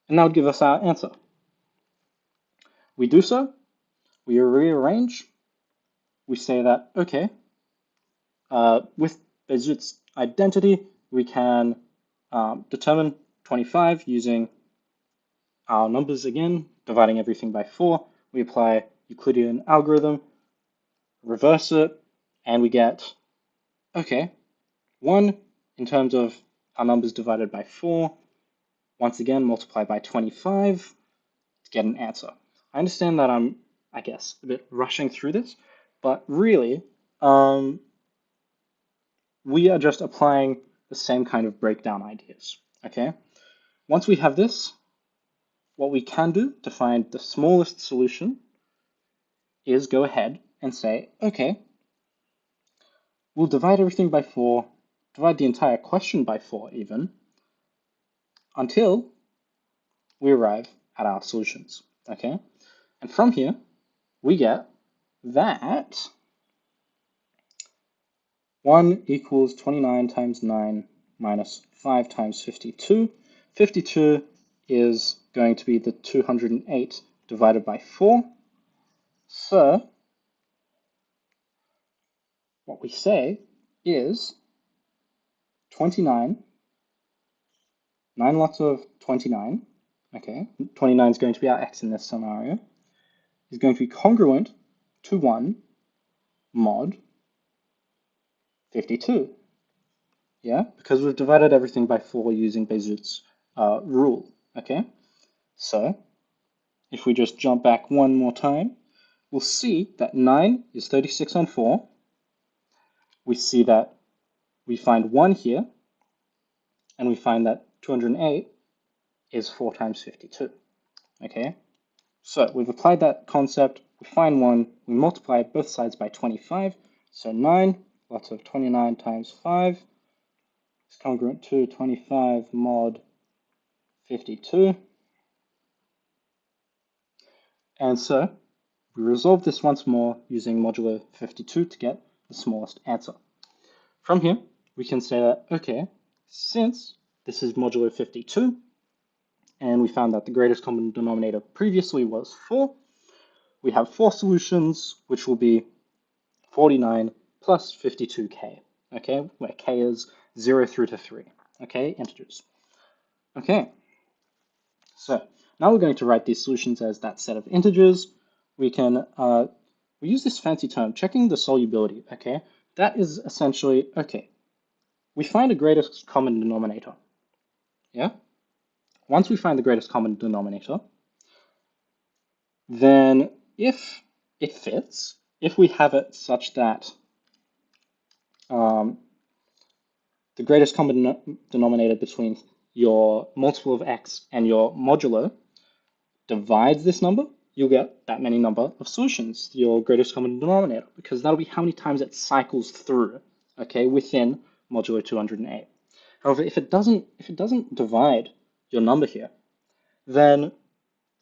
And that would give us our answer. We do so, we rearrange, we say that, okay, with Bézout's identity, we can determine 25 using our numbers again, dividing everything by 4. We apply Euclidean algorithm, reverse it, and we get, okay, 1 in terms of our numbers divided by 4, once again multiply by 25 to get an answer. I understand that I'm I guess, a bit rushing through this, but really, we are just applying the same kind of breakdown ideas, okay? Once we have this, what we can do to find the smallest solution is go ahead and say, okay, we'll divide everything by 4, divide the entire question by 4 even, until we arrive at our solutions, okay? And from here, we get that 1 equals 29 times 9 minus 5 times 52. 52 is going to be the 208 divided by 4. So what we say is 29, 9 lots of 29, okay, 29 is going to be our x in this scenario, is going to be congruent to 1 mod 52. Yeah, because we've divided everything by 4 using Bezout's rule, okay? So if we just jump back one more time, we'll see that 9 is 36 on 4. We see that we find 1 here, and we find that 208 is 4 times 52, okay? So we've applied that concept, we find 1, we multiply both sides by 25, so 9 lots of 29 times 5 is congruent to 25 mod 52. And so we resolve this once more using modulo 52 to get the smallest answer. From here, we can say that, okay, since this is modulo 52, and we found that the greatest common denominator previously was 4, we have 4 solutions, which will be 49 plus 52k, okay, where k is 0 through to 3, okay, integers. Okay, so now we're going to write these solutions as that set of integers. We can, we use this fancy term, checking the solubility, okay? That is essentially, okay, we find a greatest common denominator, yeah? Once we find the greatest common denominator, then if it fits, if we have it such that the greatest common denominator between your multiple of x and your modulo divides this number, you'll get that many number of solutions, your greatest common denominator, because that'll be how many times it cycles through, okay, within modulo 208. However, if it doesn't divide your number here, then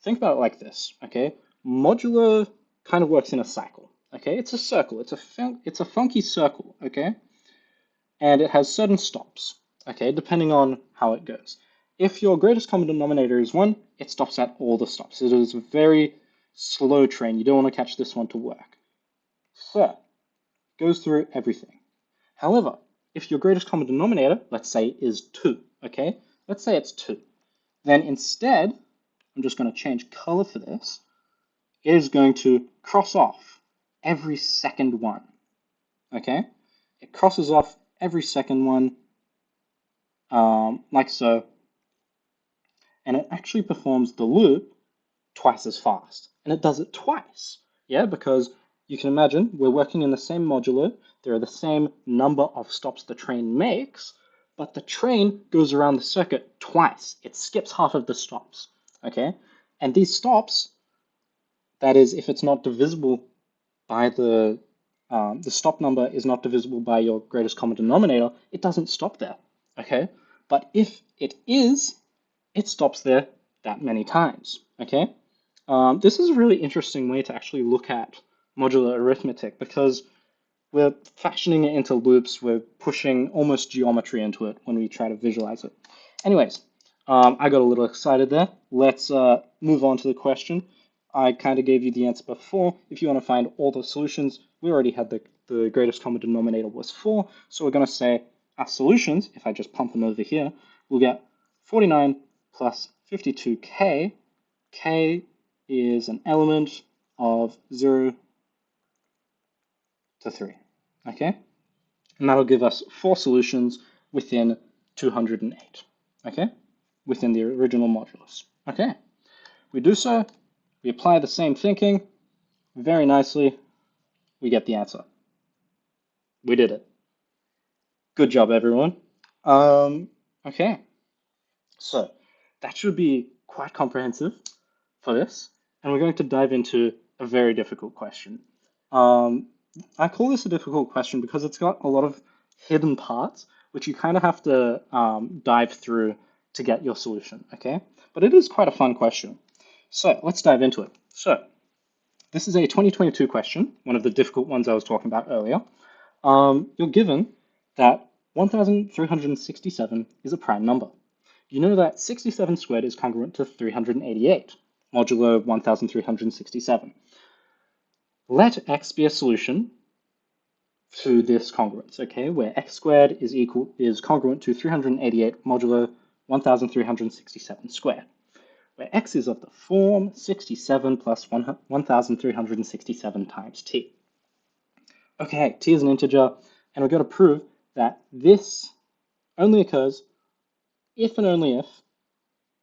think about it like this, okay? Modulo kind of works in a cycle, okay? It's a circle, it's a funky circle, okay? And it has certain stops, okay, depending on how it goes. If your greatest common denominator is 1, it stops at all the stops. It is a very slow train. You don't want to catch this one to work. So, it goes through everything. However, if your greatest common denominator, let's say, is 2, okay? Let's say it's 2. Then instead, I'm just going to change color for this, it is going to cross off every second one, okay? It crosses off every second one, like so, and it actually performs the loop twice as fast. And it does it twice, yeah, because you can imagine we're working in the same modulo, there are the same number of stops the train makes, but the train goes around the circuit twice. It skips half of the stops, okay? And these stops, that is, if it's not divisible by the stop number is not divisible by your greatest common denominator, it doesn't stop there, okay? But if it is, it stops there that many times, okay? This is a really interesting way to actually look at modular arithmetic because we're fashioning it into loops, we're pushing almost geometry into it when we try to visualize it. Anyways, I got a little excited there. Let's move on to the question. I kind of gave you the answer before. If you want to find all the solutions, we already had the greatest common denominator was 4. So we're going to say our solutions, if I just pump them over here, we'll get 49 plus 52k. K is an element of 0 to 3, okay? And that'll give us 4 solutions within 208, okay? Within the original modulus, okay? We do so, we apply the same thinking, very nicely, we get the answer. We did it. Good job, everyone. Okay, so that should be quite comprehensive for this, and we're going to dive into a very difficult question. I call this a difficult question because it's got a lot of hidden parts, which you kind of have to dive through to get your solution, okay? But it is quite a fun question. So let's dive into it. So this is a 2022 question, one of the difficult ones I was talking about earlier. You're given that 1,367 is a prime number. You know that 67 squared is congruent to 388, modulo 1,367. Let x be a solution to this congruence, okay, where x squared is congruent to 388 modulo 1,367 squared, where x is of the form 67 plus 1,367 times t. Okay, t is an integer, and we've got to prove that this only occurs if and only if,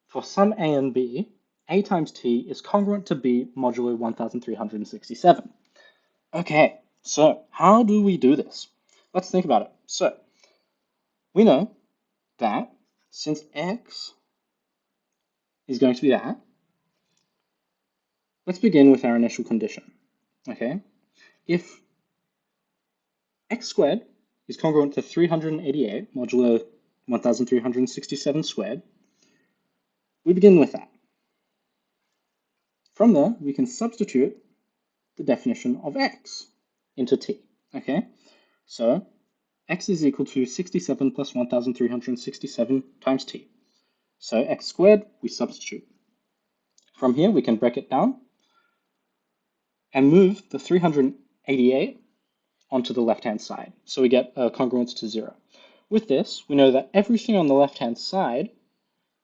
for some a and b, a times t is congruent to b modulo 1,367. Okay, so how do we do this? Let's think about it. So we know that since x is going to be that, let's begin with our initial condition. Okay, if x squared is congruent to 388 modulo 1,367 squared, we begin with that. From there, we can substitute the definition of x into t, okay? So x is equal to 67 plus 1,367 times t. So x squared, we substitute. From here, we can break it down and move the 388 onto the left-hand side. So we get a congruence to 0. With this, we know that everything on the left-hand side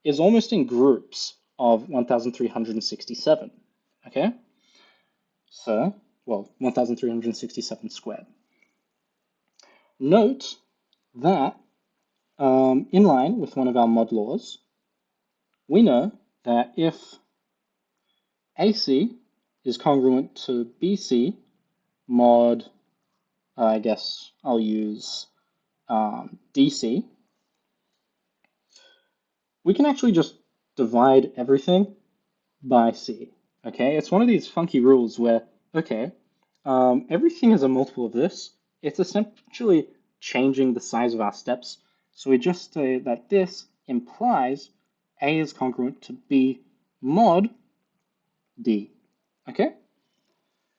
is almost in groups of 1,367, okay? So, well, 1,367 squared. Note that in line with one of our mod laws, we know that if AC is congruent to BC mod, I guess I'll use DC, we can actually just divide everything by C, okay? It's one of these funky rules where, okay, everything is a multiple of this. It's essentially changing the size of our steps. So we just say that this implies A is congruent to B mod D, okay?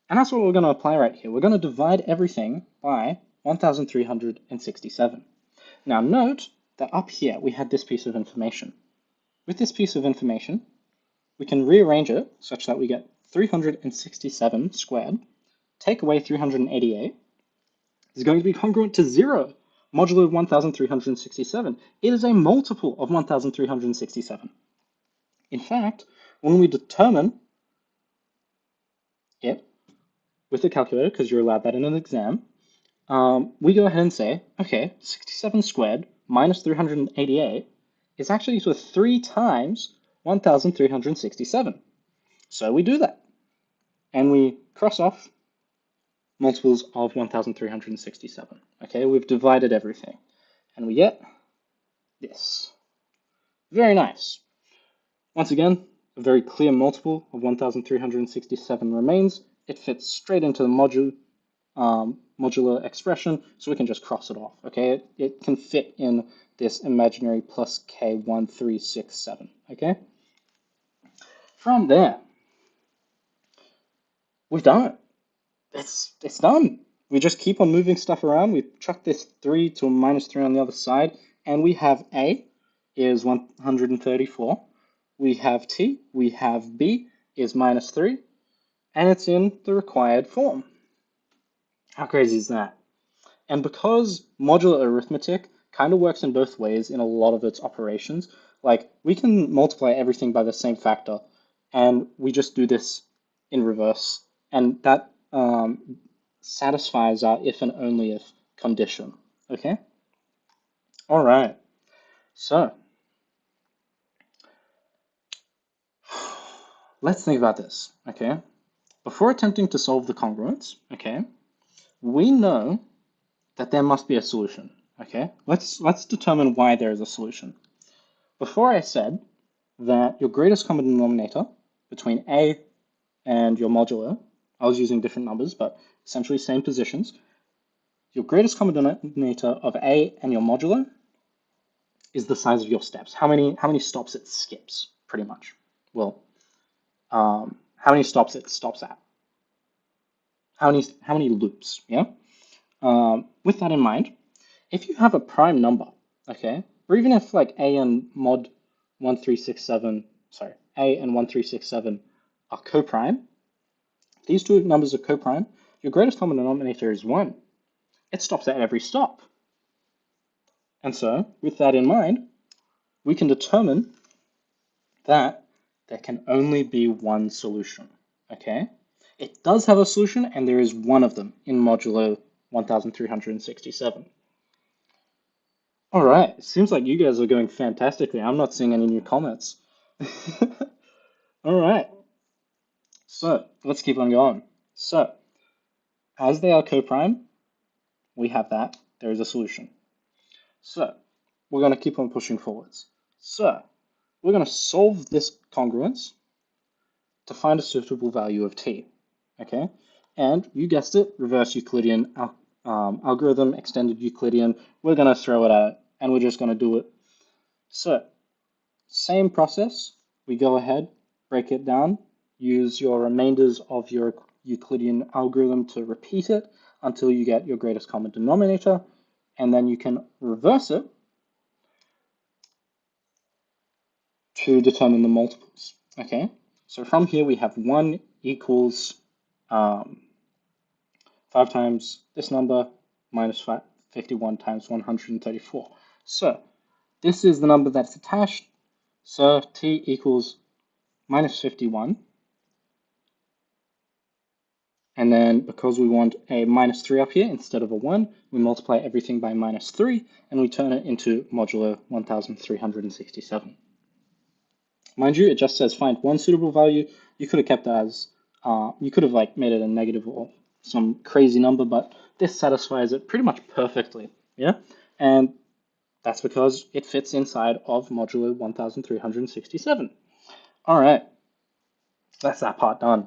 And that's what we're going to apply right here. We're going to divide everything by 1,367. Now note that up here we had this piece of information. With this piece of information, we can rearrange it such that we get 367 squared, take away 388, is going to be congruent to 0, modulo 1,367. It is a multiple of 1,367. In fact, when we determine it with a calculator, because you're allowed that in an exam, we go ahead and say, okay, 67 squared minus 388 is actually equal to 3 times 1,367. So we do that. And we cross off multiples of 1,367. Okay, we've divided everything. And we get this. Very nice. Once again, a very clear multiple of 1,367 remains. It fits straight into the modular expression, so we can just cross it off. Okay, it can fit in this imaginary plus K1367. Okay, from there, we've done it. It's done. We just keep on moving stuff around. We chuck this 3 to a minus 3 on the other side, and we have A is 134. We have T, we have B is minus 3, and it's in the required form. How crazy is that? And because modular arithmetic kind of works in both ways in a lot of its operations, like we can multiply everything by the same factor, and we just do this in reverse, and that satisfies our if and only if condition, okay? All right, so let's think about this, okay? before attempting to solve the congruence, okay, we know that there must be a solution, okay? Let's determine why there is a solution. Before I said that your greatest common denominator between A and your modulo, I was using different numbers, but essentially same positions. Your greatest common denominator of A and your modulo is the size of your steps. How many stops it skips, pretty much. Well, how many stops it stops at. How many loops, yeah? With that in mind, if you have a prime number, okay, or even if like A and mod 1367, sorry, A and 1367 are coprime, these two numbers are coprime, your greatest common denominator is 1. It stops at every stop. And so, with that in mind, we can determine that there can only be one solution, okay? It does have a solution, and there is one of them in modulo 1367. All right, it seems like you guys are going fantastically. I'm not seeing any new comments. All right, so let's keep on going. So, as they are coprime, we have that. There is a solution. So, we're going to keep on pushing forwards. So, we're going to solve this congruence to find a suitable value of t, okay? And you guessed it, reverse Euclidean algorithm, extended Euclidean. We're going to throw it at it, and we're just going to do it. So, same process. We go ahead, break it down, use your remainders of your Euclidean algorithm to repeat it until you get your greatest common denominator, and then you can reverse it to determine the multiples, okay? So from here we have 1 equals 5 times this number minus 51 times 134. So this is the number that's attached. So t equals minus 51. And then because we want a minus 3 up here instead of a 1, we multiply everything by minus 3 and we turn it into modulo 1367. Mind you, it just says find one suitable value. You could have kept it as, you could have like made it a negative or some crazy number, but this satisfies it pretty much perfectly, yeah? And that's because it fits inside of modulo 1367. All right, that's that part done.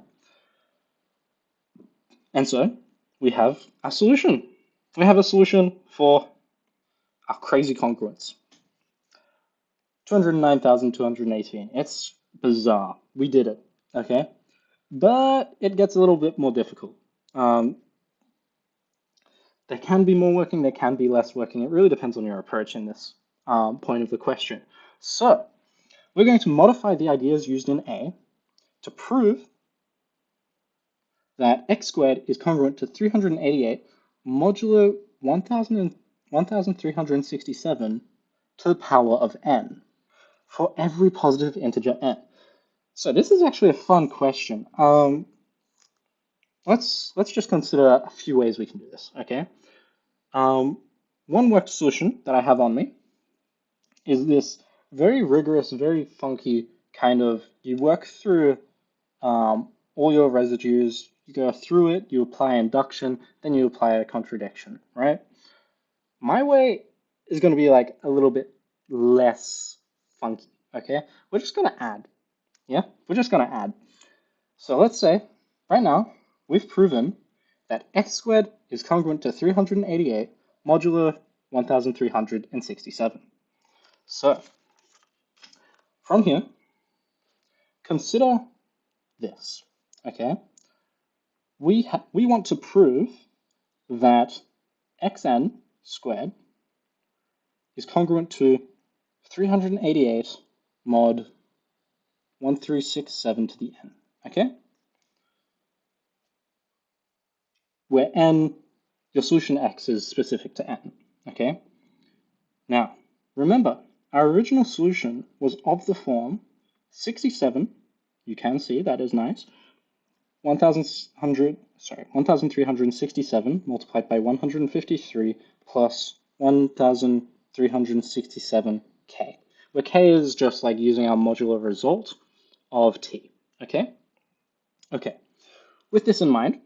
And so we have a solution. We have a solution for our crazy congruence. 209,218. It's bizarre. We did it, okay? But it gets a little bit more difficult. There can be more working, there can be less working. It really depends on your approach in this point of the question. So we're going to modify the ideas used in A to prove that x squared is congruent to 388 modulo 1367 to the power of n for every positive integer n. So this is actually a fun question. Let's just consider a few ways we can do this, okay? One worked solution that I have on me is this very rigorous, very funky kind of, you work through all your residues, you go through it, you apply induction, then you apply a contradiction, right? My way is going to be like a little bit less funky, okay? We're just going to add, yeah? We're just going to add. So let's say, right now, we've proven that x squared is congruent to 388 modulo 1367. So, from here, consider this, okay? We want to prove that xn squared is congruent to 388 mod 1367 to the n, okay? Where n, your solution x is specific to n, okay? Now, remember, our original solution was of the form 67, you can see that is nice, 1367 multiplied by 153 plus 1367k, where k is just like using our modular result of t, okay? Okay, With this in mind,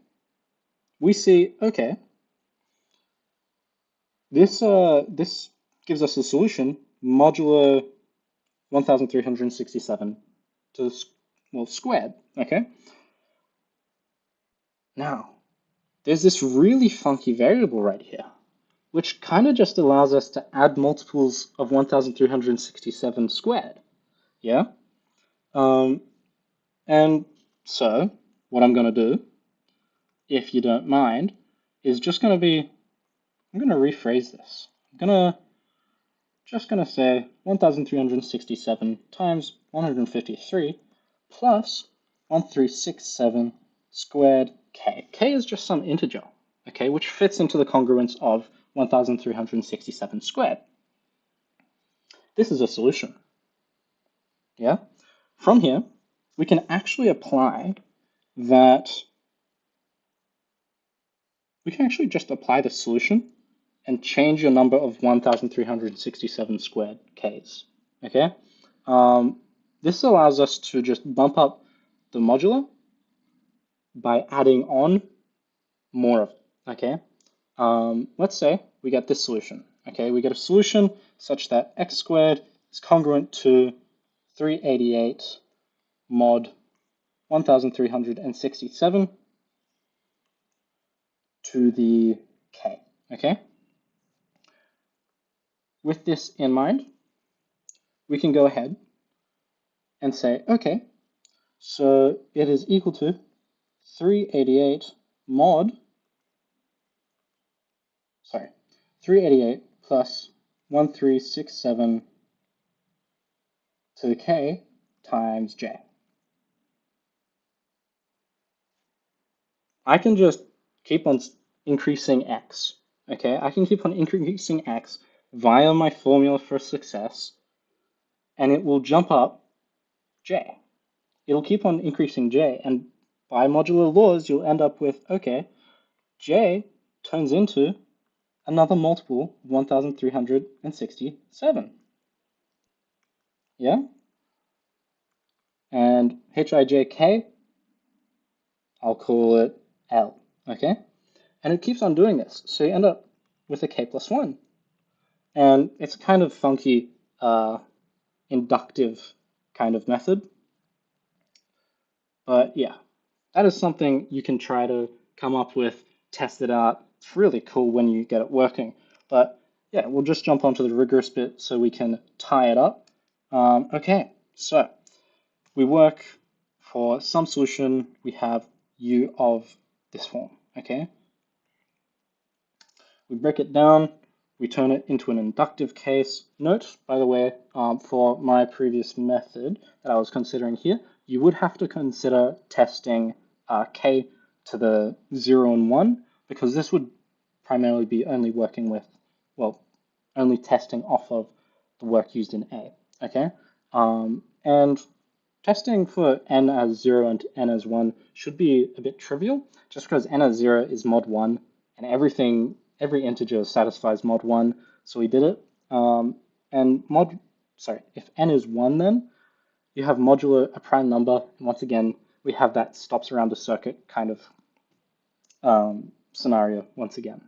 we see, okay, this gives us a solution modulo 1367 to squared, okay? Now, there's this really funky variable right here, which kind of just allows us to add multiples of 1367 squared, yeah? And so, what I'm going to do, if you don't mind, is just going to be, I'm going to rephrase this. Just going to say 1367 times 153 plus 1367 squared k. K is just some integer, okay, which fits into the congruence of 1367 squared. This is a solution, yeah? From here, we can actually apply that, we can actually just apply the solution and change your number of 1367 squared k's, okay? This allows us to just bump up the modulo by adding on more of it, okay? Let's say we get this solution, okay? We get a solution such that x squared is congruent to 388 mod 1367 to the k, okay? With this in mind, we can go ahead and say, okay, so it is equal to 388 mod, 388 plus 1367 to the k times j. I can just keep on increasing x, okay? I can keep on increasing x via my formula for success, and it will jump up j. It'll keep on increasing j, and by modular laws, you'll end up with, okay, j turns into another multiple of 1367. Yeah? And hij, I'll call it L, okay? And it keeps on doing this, so you end up with a k plus 1. And it's kind of funky inductive kind of method. But yeah, that is something you can try to come up with, test it out. It's really cool when you get it working. But yeah, we'll just jump onto the rigorous bit so we can tie it up. Okay, so we work for some solution, we have u of this form, okay? We break it down, we turn it into an inductive case. Note, by the way, for my previous method that I was considering here, you would have to consider testing k to the 0 and 1, because this would primarily be only working with, well, only testing off of the work used in A, okay? And testing for n as 0 and n as 1 should be a bit trivial, just because n as 0 is mod 1, and every integer satisfies mod 1, so we did it. And if n is 1 then, you have modulo a prime number, and once again, we have that stops around the circuit kind of scenario once again.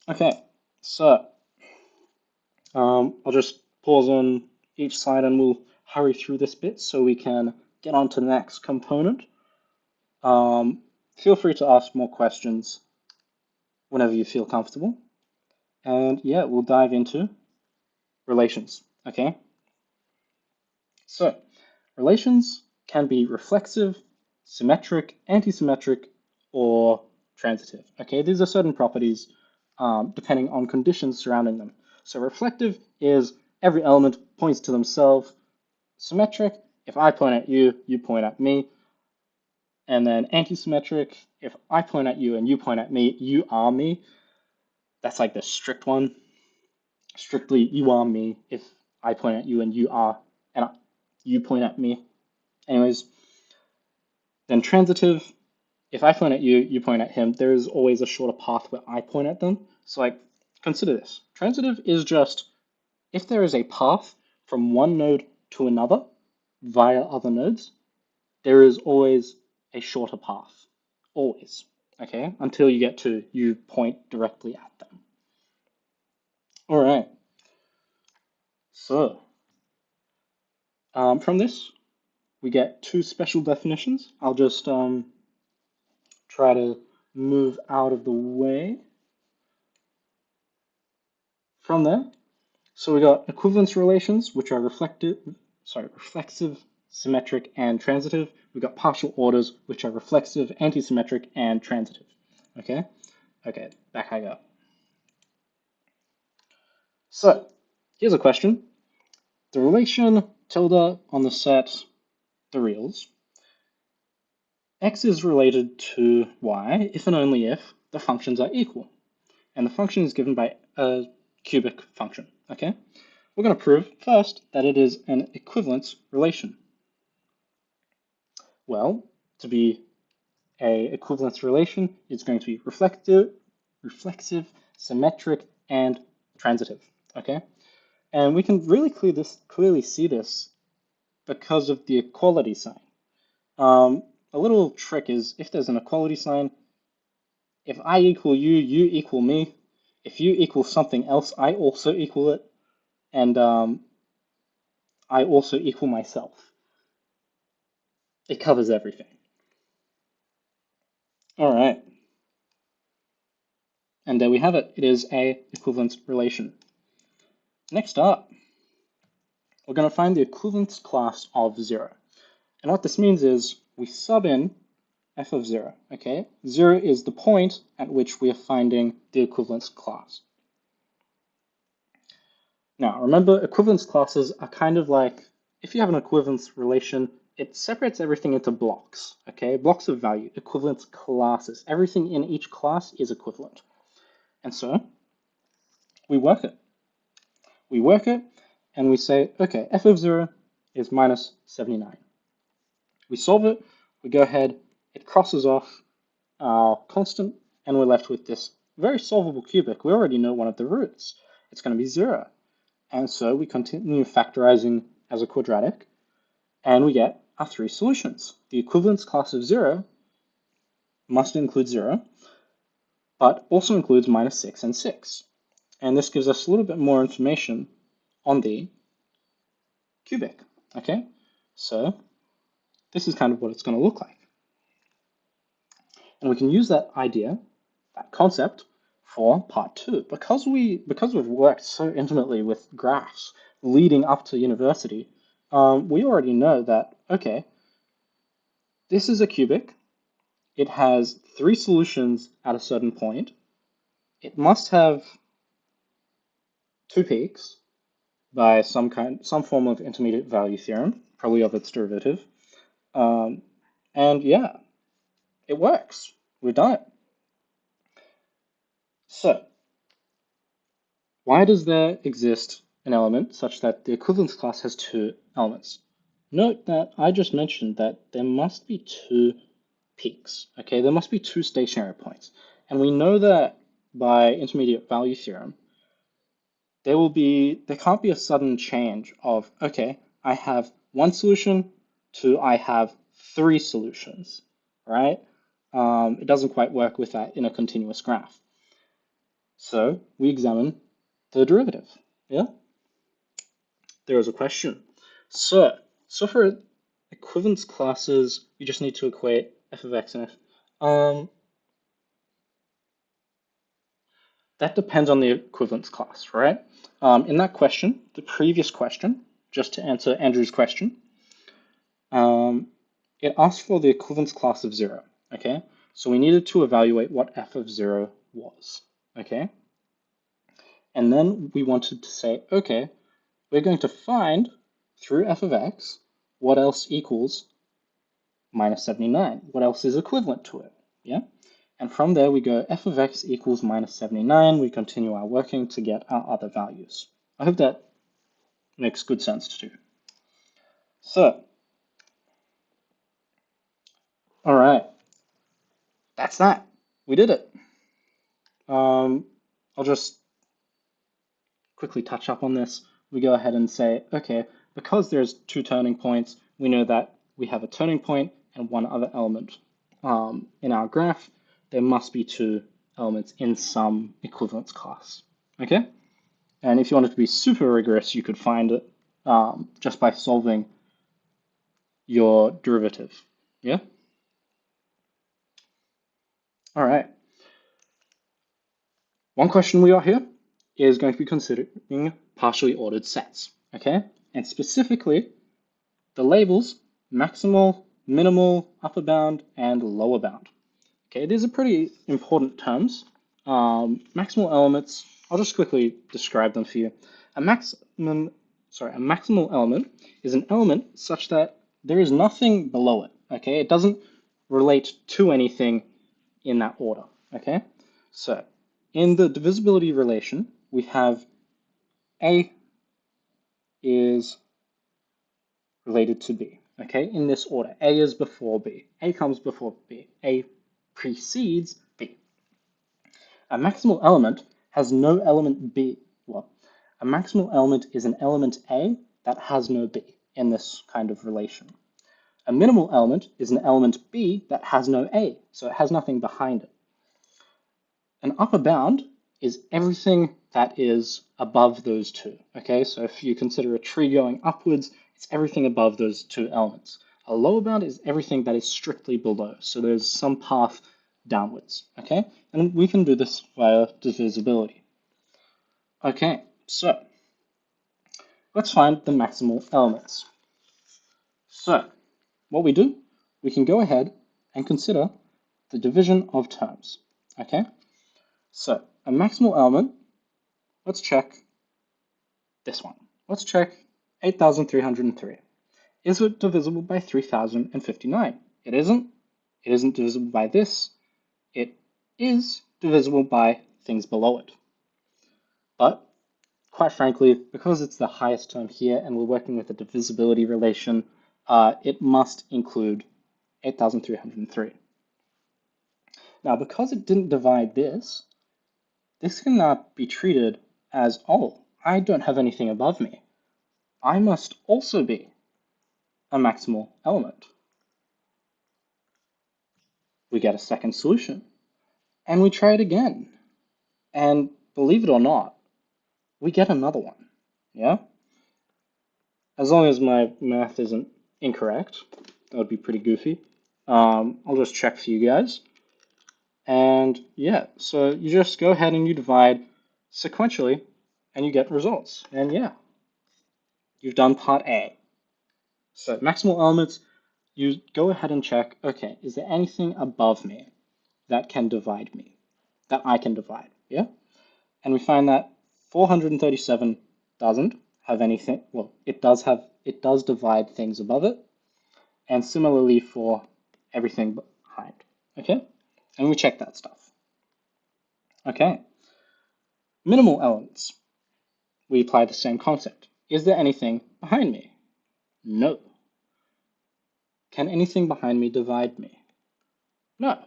Okay, so I'll just pause on each side and we'll hurry through this bit so we can get on to the next component. Feel free to ask more questions whenever you feel comfortable. And yeah, we'll dive into relations, okay? So, relations can be reflexive, symmetric, antisymmetric, or transitive, okay? These are certain properties depending on conditions surrounding them. So reflective is every element points to themselves. Symmetric, if I point at you, you point at me. And then antisymmetric, if I point at you and you point at me, you are me. That's like the strict one. Strictly, you are me if I point at you and you point at me. Anyways, then transitive, if I point at you, you point at him, there is always a shorter path where I point at them. So like, consider this. Transitive is just if there is a path from one node to another via other nodes, there is always a shorter path, always, okay, until you get to you point directly at them. All right, so from this, we get two special definitions. I'll just try to move out of the way. From there, so we got equivalence relations, which are reflexive, symmetric, and transitive. We got partial orders, which are reflexive, antisymmetric, and transitive. Okay? Okay, back I go. So, here's a question. The relation tilde on the set, the reals, x is related to y if and only if the functions are equal. And the function is given by a cubic function, okay? We're going to prove first that it is an equivalence relation. Well, to be a equivalence relation, it's going to be reflexive, symmetric, and transitive, okay? And we can really clearly see this because of the equality sign. A little trick is if there's an equality sign, if I equal you, you equal me. If you equal something else, I also equal it. And I also equal myself. It covers everything. All right. And there we have it. It is a equivalence relation. Next up, we're going to find the equivalence class of 0. And what this means is we sub in f of 0, okay? 0 is the point at which we are finding the equivalence class. Now, remember, equivalence classes are kind of like, if you have an equivalence relation, it separates everything into blocks, okay? Blocks of value, equivalence classes. Everything in each class is equivalent. And so, we work it. We work it, and we say, okay, f of 0 is minus 79. We solve it, we go ahead, it crosses off our constant, and we're left with this very solvable cubic. We already know one of the roots. It's going to be 0. And so we continue factorizing as a quadratic, and we get our three solutions. The equivalence class of 0 must include 0, but also includes minus 6 and 6. And this gives us a little bit more information on the cubic, okay? So this is kind of what it's going to look like. And we can use that idea, that concept, for part 2. Because we've worked so intimately with graphs leading up to university, we already know that, okay, this is a cubic. It has 3 solutions at a certain point. It must have 2 peaks by some form of intermediate value theorem, probably of its derivative. And yeah, it works. We're done. So, why does there exist an element such that the equivalence class has 2 elements? Note that I just mentioned that there must be 2 peaks, okay? There must be 2 stationary points. And we know that by intermediate value theorem, there can't be a sudden change of, okay, I have 1 solution to I have 3 solutions, right? It doesn't quite work with that in a continuous graph. So we examine the derivative, yeah? There is a question. So for equivalence classes, you just need to equate f of x and f. That depends on the equivalence class, right? In that question, the previous question, just to answer Andrew's question, it asked for the equivalence class of 0, okay? So we needed to evaluate what f of 0 was, okay? And then we wanted to say, okay, we're going to find through f of x what else equals minus 79, what else is equivalent to it, yeah? And from there we go f of x equals minus 79, we continue our working to get our other values. I hope that makes good sense to do. So, all right, that's that. We did it. I'll just quickly touch up on this. We go ahead and say, okay, because there's 2 turning points, we know that we have a turning point and one other element. In our graph, there must be two elements in some equivalence class. Okay? And if you wanted to be super rigorous, you could find it just by solving your derivative. Yeah? All right. One question we got here is going to be considering partially ordered sets. Okay? And specifically, the labels maximal, minimal, upper bound, and lower bound. Okay, these are pretty important terms. Maximal elements, I'll just quickly describe them for you. A maximal element is an element such that there is nothing below it. Okay, it doesn't relate to anything in that order. Okay, so in the divisibility relation, we have A is related to B. Okay, in this order, A is before B. A comes before B. A precedes B. A maximal element has no element B. Well, a maximal element is an element A that has no B in this kind of relation. A minimal element is an element B that has no A, so it has nothing behind it. An upper bound is everything that is above those two. Okay, so if you consider a tree going upwards, it's everything above those two elements. A lower bound is everything that is strictly below, so there's some path downwards. Okay, and we can do this via divisibility. Okay, so let's find the maximal elements. So what we do, we can go ahead and consider the division of terms. Okay, so a maximal element, let's check this one. Let's check 8,303. Is it divisible by 3,059? It isn't. It isn't divisible by this. It is divisible by things below it. But quite frankly, because it's the highest term here and we're working with a divisibility relation, it must include 8,303. Now, because it didn't divide this, this cannot be treated as, oh, I don't have anything above me. I must also be a maximal element. We get a second solution, and we try it again. And believe it or not, we get another one, yeah? As long as my math isn't incorrect, that would be pretty goofy. I'll just check for you guys. And yeah, so you just go ahead and you divide sequentially and you get results. And yeah, you've done part A. So maximal elements, you go ahead and check, okay, is there anything above me that can divide me, that I can divide, yeah? And we find that 437 doesn't have anything, well, it does divide things above it, and similarly for everything behind, okay? And we check that stuff. Okay, minimal elements. We apply the same concept. Is there anything behind me? No. Can anything behind me divide me? No.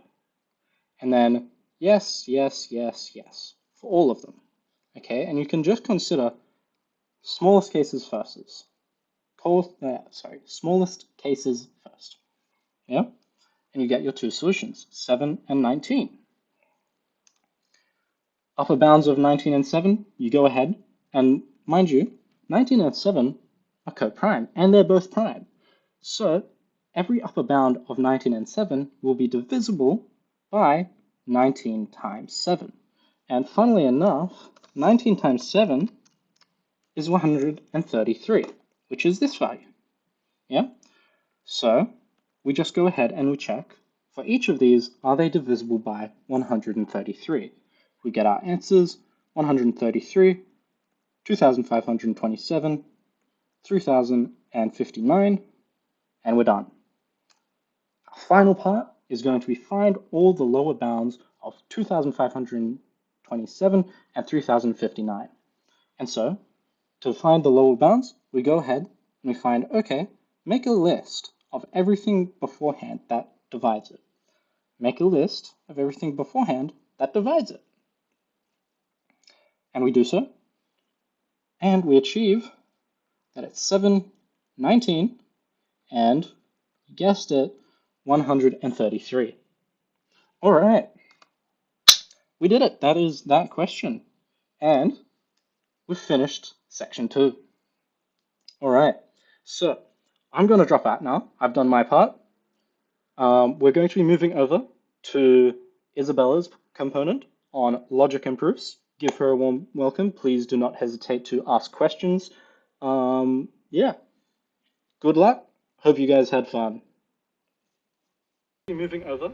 And then yes, yes, yes, yes, for all of them. Okay, and you can just consider smallest cases first. Smallest cases first. Yeah? And you get your two solutions, 7 and 19. Upper bounds of 19 and 7, you go ahead, and mind you, 19 and 7 are co-prime, and they're both prime. So every upper bound of 19 and 7 will be divisible by 19 times 7. And funnily enough, 19 times 7 is 133, which is this value. Yeah? So we just go ahead and we check for each of these, are they divisible by 133? We get our answers, 133, 2,527, 3,059, and we're done. Our final part is going to be find all the lower bounds of 2,527 and 3,059. And so, to find the lower bounds, we go ahead and we find, okay, make a list of everything beforehand that divides it. Make a list of everything beforehand that divides it. And we do so, and we achieve that it's 7, 19, and you guessed it, 133. All right, we did it. That is that question. And we've finished section 2. All right, so I'm going to drop out now. I've done my part. We're going to be moving over to Isabella's component on logic and proofs. Give her a warm welcome. Please do not hesitate to ask questions. Yeah, good luck. Hope you guys had fun. Moving over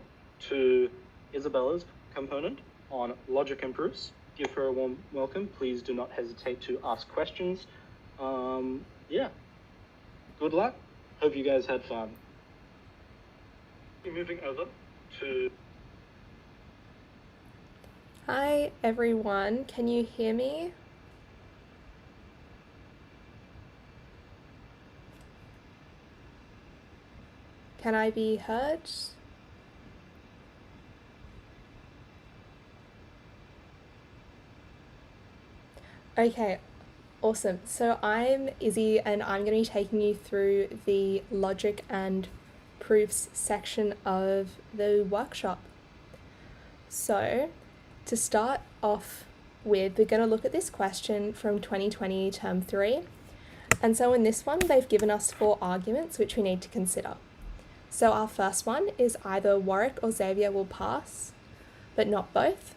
to Isabella's component on logic and proofs. Give her a warm welcome. Please do not hesitate to ask questions. Yeah, good luck. Hope you guys had fun. Moving over to... Hi everyone, can you hear me? Can I be heard? Okay, awesome. So I'm Izzy and I'm going to be taking you through the logic and proofs section of the workshop. So to start off with, we're going to look at this question from 2020 term 3. And so in this one, they've given us 4 arguments which we need to consider. So our first one is either Warwick or Xavier will pass, but not both.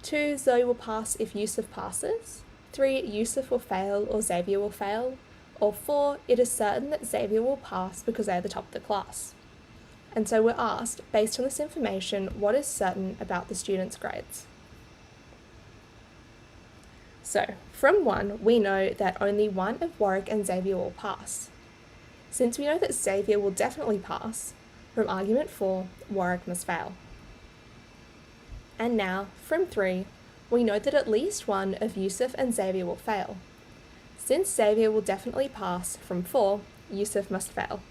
2, Zoe will pass if Yusuf passes. 3, Yusuf will fail or Xavier will fail. Or 4, it is certain that Xavier will pass because they are the top of the class. And so we're asked, based on this information, what is certain about the students' grades? So, from 1, we know that only one of Warwick and Xavier will pass. Since we know that Xavier will definitely pass, from argument 4, Warwick must fail. And now, from 3, we know that at least one of Yusuf and Xavier will fail. Since Xavier will definitely pass, from 4, Yusuf must fail.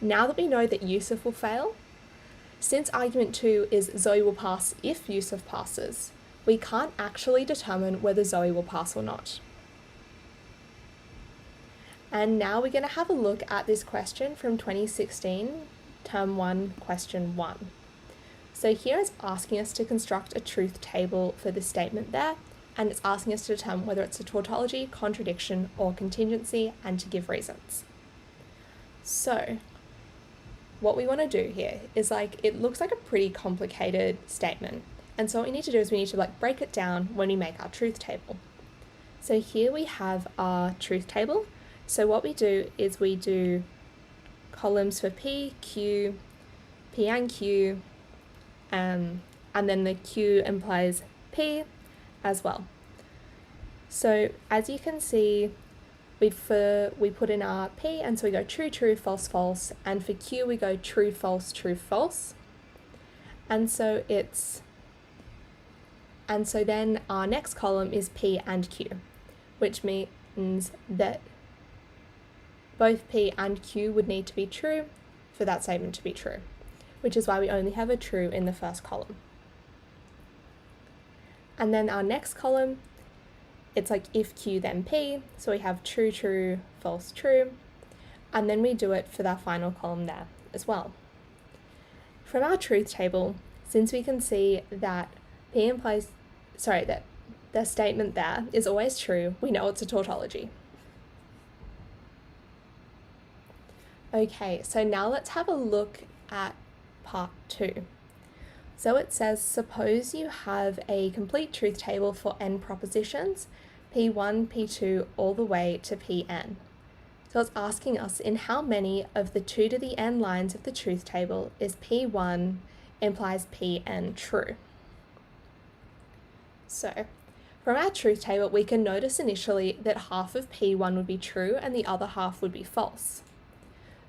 Now that we know that Yusuf will fail, since argument 2 is Zoe will pass if Yusuf passes, we can't actually determine whether Zoe will pass or not. And now we're going to have a look at this question from 2016, term 1, question 1. So here it's asking us to construct a truth table for this statement there, and it's asking us to determine whether it's a tautology, contradiction, or contingency, and to give reasons. So what we want to do here is it looks like a pretty complicated statement. And so what we need to do is we need to break it down when we make our truth table. So here we have our truth table. So what we do is we do columns for P, Q, P and Q, and then the Q implies P as well. So as you can see, we put in our P, and so we go true, true, false, false, and for Q we go true, false, true, false. And so then our next column is P and Q, which means that both P and Q would need to be true for that statement to be true, which is why we only have a true in the first column. And then our next column, it's if Q then P, so we have true, true, false, true, and then we do it for that final column there as well. From our truth table, since we can see that that the statement there is always true, we know it's a tautology. Okay, so now let's have a look at part 2. So it says, suppose you have a complete truth table for n propositions, P1, P2, all the way to Pn. So it's asking us in how many of the 2 to the n lines of the truth table is P1 implies Pn true. So from our truth table, we can notice initially that half of P1 would be true and the other half would be false.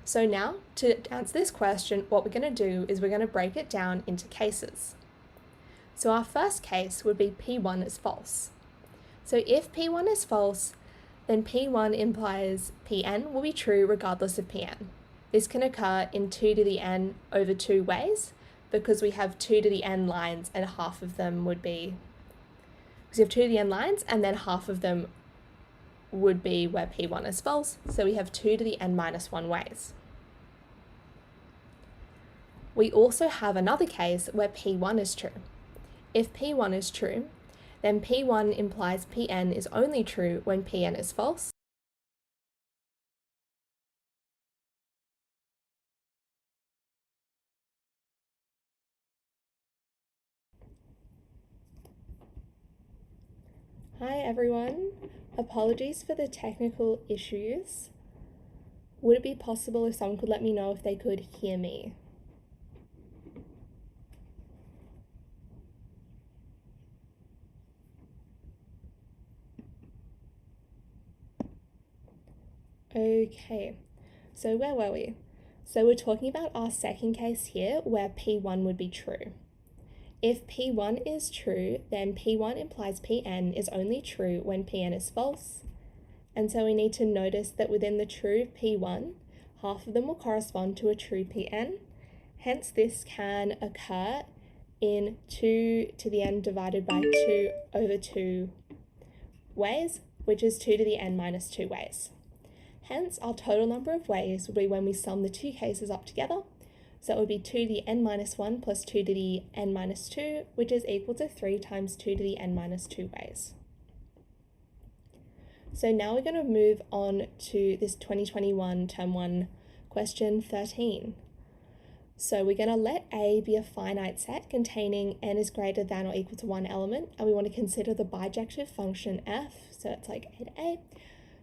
So now, to answer this question, what we're going to do is we're going to break it down into cases. So our first case would be P1 is false. So if P1 is false, then P1 implies Pn will be true regardless of Pn. This can occur in 2 to the n over 2 ways, because we have 2 to the n lines and half of them would be, because we have 2 to the n lines and then half of them would be where P1 is false, so we have 2 to the n minus 1 ways. We also have another case where P1 is true. If P1 is true, then P1 implies Pn is only true when Pn is false. Hi everyone, apologies for the technical issues. Would it be possible if someone could let me know if they could hear me? Okay, so where were we? So we're talking about our second case here where P1 would be true. If P1 is true, then P1 implies Pn is only true when Pn is false. And so we need to notice that within the true P1, half of them will correspond to a true Pn. Hence, this can occur in 2 to the n divided by 2 over 2 ways, which is 2 to the n minus 2 ways. Hence, our total number of ways will be when we sum the two cases up together. So it would be 2 to the n minus 1 plus 2 to the n minus 2, which is equal to 3 times 2 to the n minus 2 ways. So now we're going to move on to this 2021 Term 1 question 13. So we're going to let A be a finite set containing n is greater than or equal to one element, and we want to consider the bijective function f, so it's like A to A.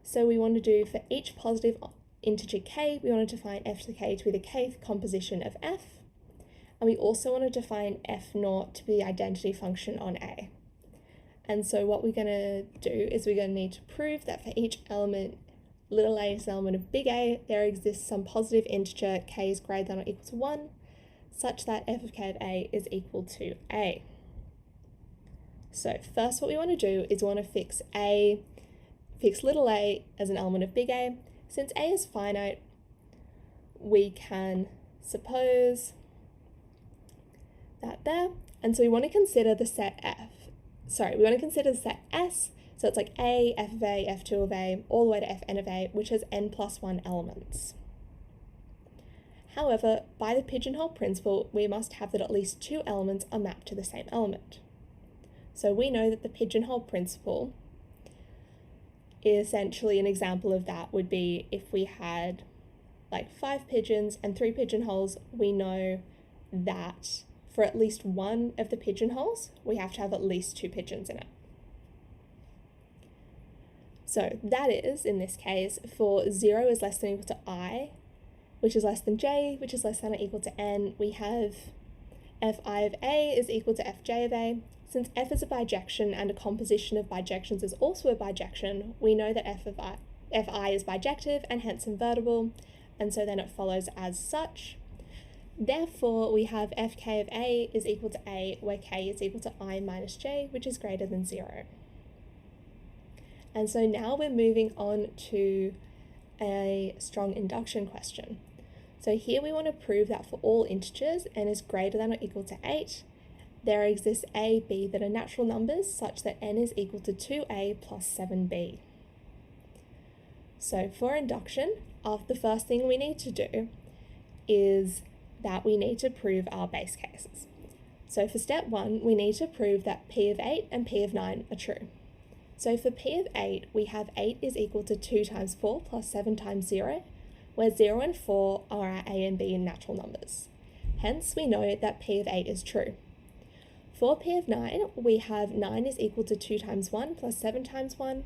So we want to do for each positive integer k, we want to define f to the k to be the kth composition of f, and we also want to define f naught to be the identity function on A. And so what we're going to do is we're going to need to prove that for each element, little a is an element of big A, there exists some positive integer k is greater than or equal to 1, such that f of k of A is equal to A. So first what we want to do is we want to fix little a as an element of big A. Since A is finite, we can suppose that there, and so we want to consider the set we want to consider the set S, so it's like A, f of A, f2 of A, all the way to fn of A, which has n plus 1 elements. However, by the pigeonhole principle, we must have that at least 2 elements are mapped to the same element. So we know that the pigeonhole principle is essentially an example of that would be if we had like 5 pigeons and 3 pigeonholes, we know that for at least one of the pigeonholes, we have to have at least 2 pigeons in it. So that is, in this case, for 0 is less than or equal to I, which is less than j, which is less than or equal to n, we have fi of A is equal to fj of A. Since f is a bijection and a composition of bijections is also a bijection, we know that fi is bijective and hence invertible, and so then it follows as such. Therefore, we have fk of A is equal to A, where k is equal to I minus j, which is greater than 0. And so now we're moving on to a strong induction question. So here we want to prove that for all integers n is greater than or equal to 8, there exists a, b that are natural numbers such that n is equal to 2a plus 7b. So for induction, the first thing we need to do is that we need to prove our base cases. So for step 1, we need to prove that p of 8 and p of 9 are true. So for p of 8, we have 8 is equal to 2 times 4 plus 7 times 0, where 0 and 4 are our a and b natural numbers. Hence, we know that p of 8 is true. For p of 9, we have 9 is equal to 2 times 1 plus 7 times 1,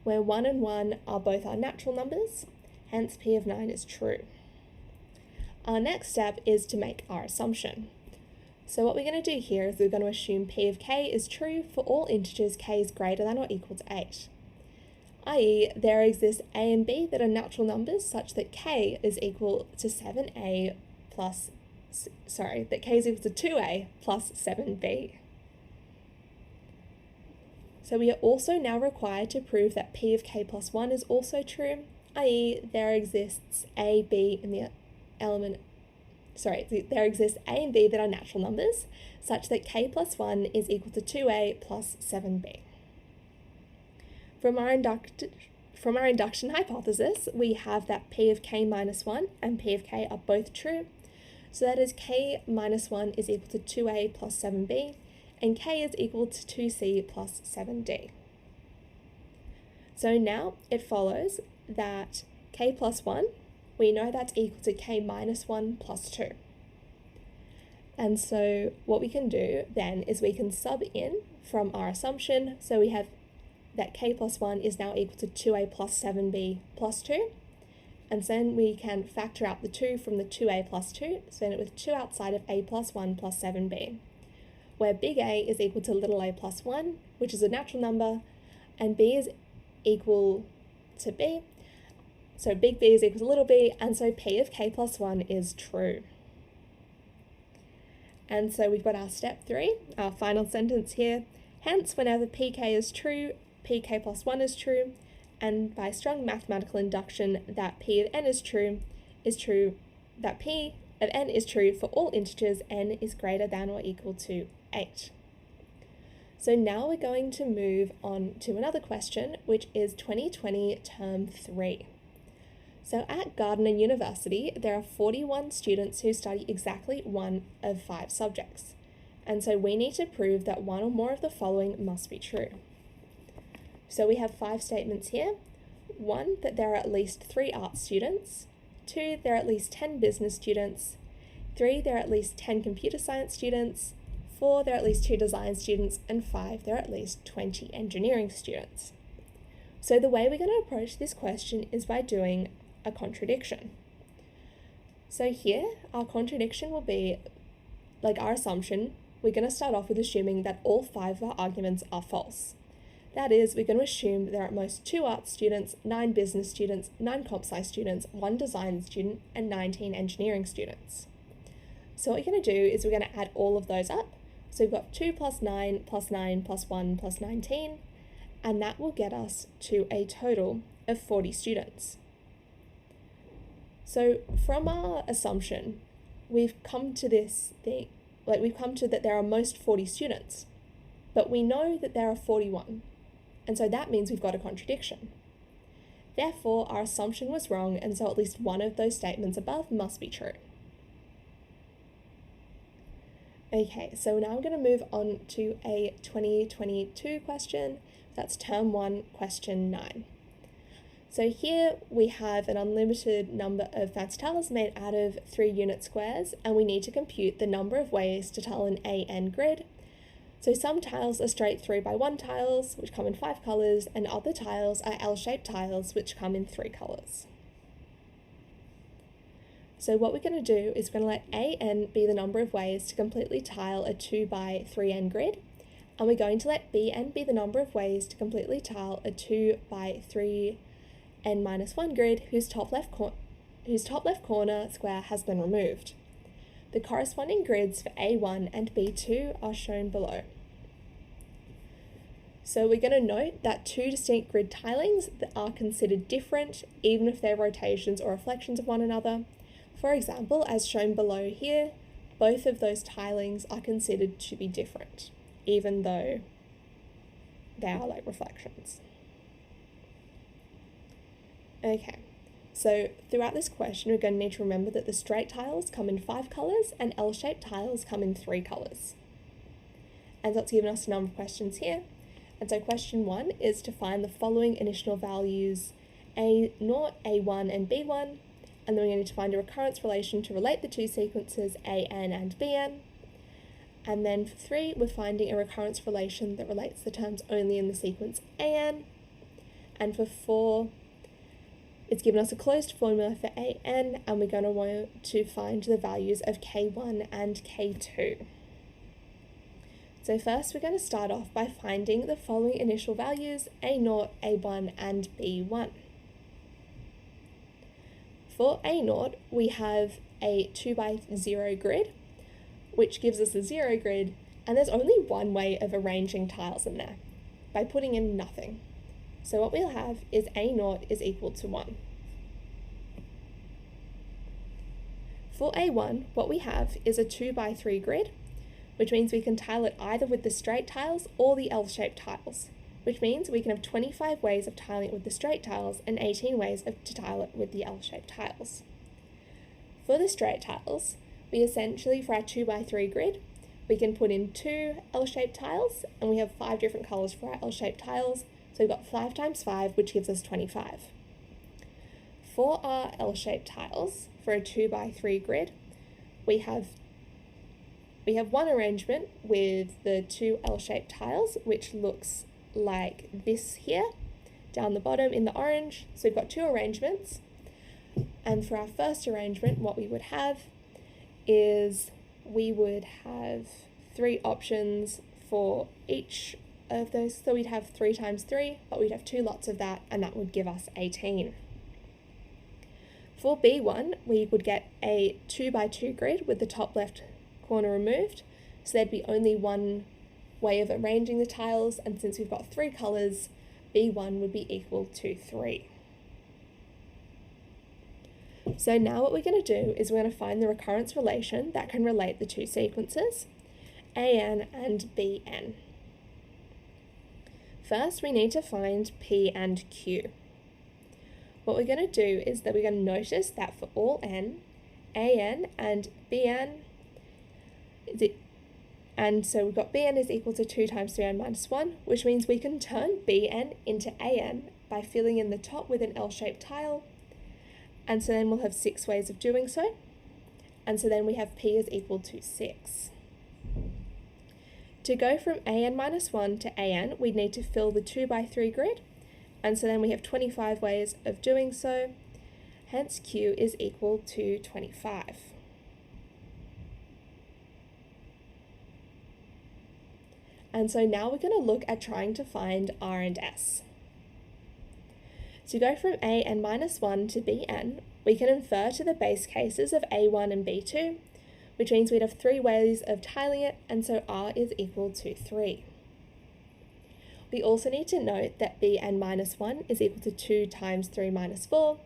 where 1 and 1 are both our natural numbers, hence p of 9 is true. Our next step is to make our assumption. So what we're going to do here is we're going to assume p of k is true for all integers k is greater than or equal to 8, i.e. there exists a and b that are natural numbers such that k is equal to 7a plus, that k is equal to 2a plus 7b. So we are also now required to prove that p of k plus 1 is also true, i.e. there exists a, b in the element, there exists a and b that are natural numbers such that k plus 1 is equal to 2a plus 7b. From our induction hypothesis, we have that p of k minus 1 and p of k are both true. So that is k minus 1 is equal to 2a plus 7b, and k is equal to 2c plus 7d. So now it follows that k plus 1, we know that's equal to k minus 1 plus 2. And so what we can do then is we can sub in from our assumption. So we have that k plus 1 is now equal to 2a plus 7b plus 2. And then we can factor out the 2 from the 2a plus 2, so end it with 2 outside of a plus 1 plus 7b, where big A is equal to little a plus 1, which is a natural number, and b is equal to b. So big B is equal to little b, and so p of k plus 1 is true. And so we've got our step 3, our final sentence here. Hence, whenever pk is true, pk plus 1 is true, and by strong mathematical induction that p of n is true, that p of n is true for all integers n is greater than or equal to 8. So now we're going to move on to another question, which is 2020 Term 3. So at Gardner University, there are 41 students who study exactly one of 5 subjects. And so we need to prove that one or more of the following must be true. So we have 5 statements here. 1, that there are at least 3 art students. 2, there are at least 10 business students. 3, there are at least 10 computer science students. 4, there are at least 2 design students. And 5, there are at least 20 engineering students. So the way we're going to approach this question is by doing a contradiction. So here, our contradiction will be, like our assumption, we're going to start off with assuming that all 5 of our arguments are false. That is, we're going to assume there are at most 2 art students, 9 business students, 9 comp sci students, 1 design student, and 19 engineering students. So what we're going to do is we're going to add all of those up. So we've got 2 plus 9 plus 9 plus 1 plus 19, and that will get us to a total of 40 students. So from our assumption, we've come to this thing, we've come to that there are most 40 students, but we know that there are 41. And so that means we've got a contradiction. Therefore, our assumption was wrong, and so at least one of those statements above must be true. Okay, so now I'm going to move on to a 2022 question. That's Term 1, Question 9. So here we have an unlimited number of fancy tiles made out of 3 unit squares, and we need to compute the number of ways to tile an AN grid. So some tiles are straight 3x1 tiles, which come in 5 colours, and other tiles are L-shaped tiles, which come in 3 colours. So what we're going to do is we're going to let AN be the number of ways to completely tile a 2x3n grid, and we're going to let BN be the number of ways to completely tile a 2x3n minus 1 grid whose top left corner square has been removed. The corresponding grids for A1 and B2 are shown below. So we're going to note that 2 distinct grid tilings that are considered different, even if they're rotations or reflections of one another. For example, as shown below here, both of those tilings are considered to be different, even though they are like reflections. Okay. So throughout this question, we're going to need to remember that the straight tiles come in 5 colours and L-shaped tiles come in 3 colours. And that's given us a number of questions here. And so question 1 is to find the following initial values A0, A1 and B1. And then we're going to find a recurrence relation to relate the 2 sequences AN and BN. And then for 3, we're finding a recurrence relation that relates the terms only in the sequence AN. And for 4, it's given us a closed formula for AN, and we're going to want to find the values of K1 and K2. So first we're going to start off by finding the following initial values, A0, A1 and B1. For A0, we have a 2x0 grid, which gives us a 0 grid, and there's only one way of arranging tiles in there, by putting in nothing. So what we'll have is A0 is equal to 1. For A1, what we have is a 2x3 grid, which means we can tile it either with the straight tiles or the L-shaped tiles, which means we can have 25 ways of tiling it with the straight tiles and 18 ways to tile it with the L-shaped tiles. For the straight tiles, we essentially, for our 2x3 grid, we can put in 2 L-shaped tiles, and we have 5 different colours for our L-shaped tiles, so we've got 5 times 5, which gives us 25. For our L-shaped tiles, for a 2x3 grid, we have one arrangement with the 2 L-shaped tiles, which looks like this here, down the bottom in the orange. So we've got 2 arrangements, and for our first arrangement, what we would have is we would have 3 options for each of those. So we'd have 3 times 3, but we'd have 2 lots of that, and that would give us 18. For B1, we would get a 2x2 grid with the top left corner removed, so there'd be only one way of arranging the tiles, and since we've got 3 colours, B1 would be equal to 3. So now what we're going to do is we're going to find the recurrence relation that can relate the 2 sequences, AN and BN. First, we need to find P and Q. What we're going to do is that we're going to notice that for all n, AN and BN, and so we've got BN is equal to 2 times 3n minus 1, which means we can turn BN into AN by filling in the top with an L-shaped tile, and so then we'll have 6 ways of doing so, and so then we have P is equal to 6. To go from AN minus 1 to AN, we'd need to fill the 2x3 grid, and so then we have 25 ways of doing so, hence Q is equal to 25. And so now we're going to look at trying to find R and S. To go from AN minus 1 to BN, we can infer to the base cases of A1 and B2, which means we'd have 3 ways of tiling it, and so R is equal to 3. We also need to note that Bn minus 1 is equal to 2 times 3 minus 4,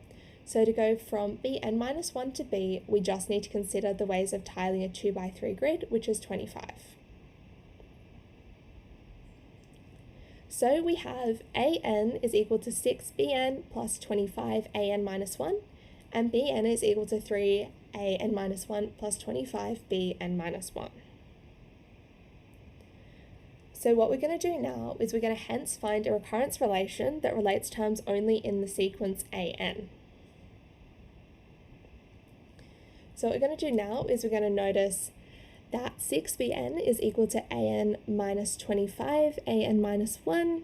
so to go from Bn minus 1 to B, we just need to consider the ways of tiling a 2x3 grid, which is 25. So we have AN is equal to 6BN plus 25 AN minus 1, and BN is equal to 3 AN minus 1 plus 25 BN minus 1. So what we're going to do now is we're going to hence find a recurrence relation that relates terms only in the sequence AN. So what we're going to do now is we're going to notice that 6BN is equal to AN minus 25 AN minus 1,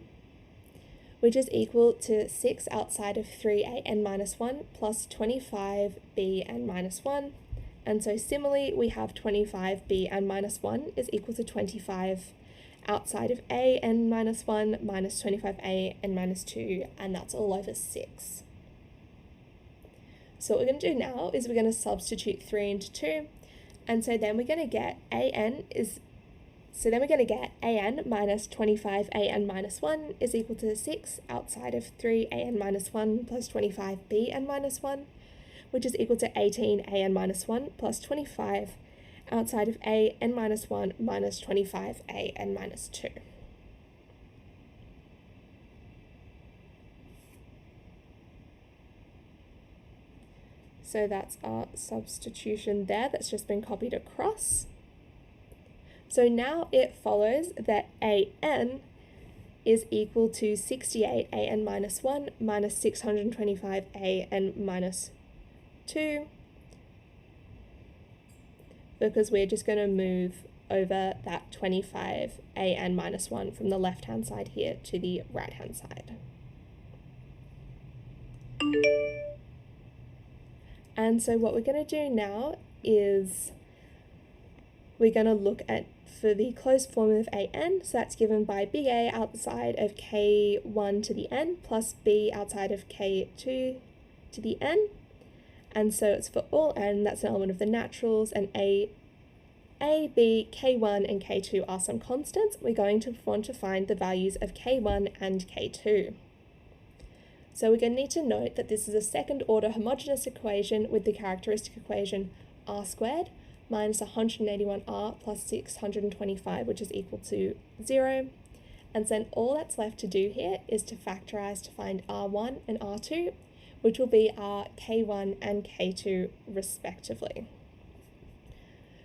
which is equal to 6 outside of 3 AN minus 1 plus 25 BN minus 1. And so similarly, we have 25 BN minus 1 is equal to 25 outside of AN minus 1 minus 25 AN minus 2, and that's all over 6. So what we're going to do now is we're going to substitute 3 into 2, and so then we're going to get AN minus 25 AN minus 1 is equal to 6 outside of 3 AN minus 1 plus 25 BN minus 1, which is equal to 18 AN minus 1 plus 25 outside of AN minus 1 minus 25 AN minus 2. So that's our substitution there that's just been copied across. So now it follows that AN is equal to 68 AN minus 1 minus 625 AN minus 2, because we're just going to move over that 25 AN minus 1 from the left-hand side here to the right-hand side. And so what we're going to do now is we're going to look at for the closed form of AN, so that's given by big A outside of K1 to the N plus B outside of K2 to the N. And so it's for all N, that's an element of the naturals, and A, B, K1 and K2 are some constants. We're going to want to find the values of K1 and K2. So we're going to need to note that this is a second order homogeneous equation with the characteristic equation r squared minus 181r plus 625, which is equal to 0. And then all that's left to do here is to factorize to find r1 and r2, which will be our K1 and K2 respectively.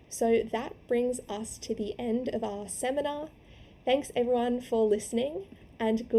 So that brings us to the end of our seminar. Thanks everyone for listening, and good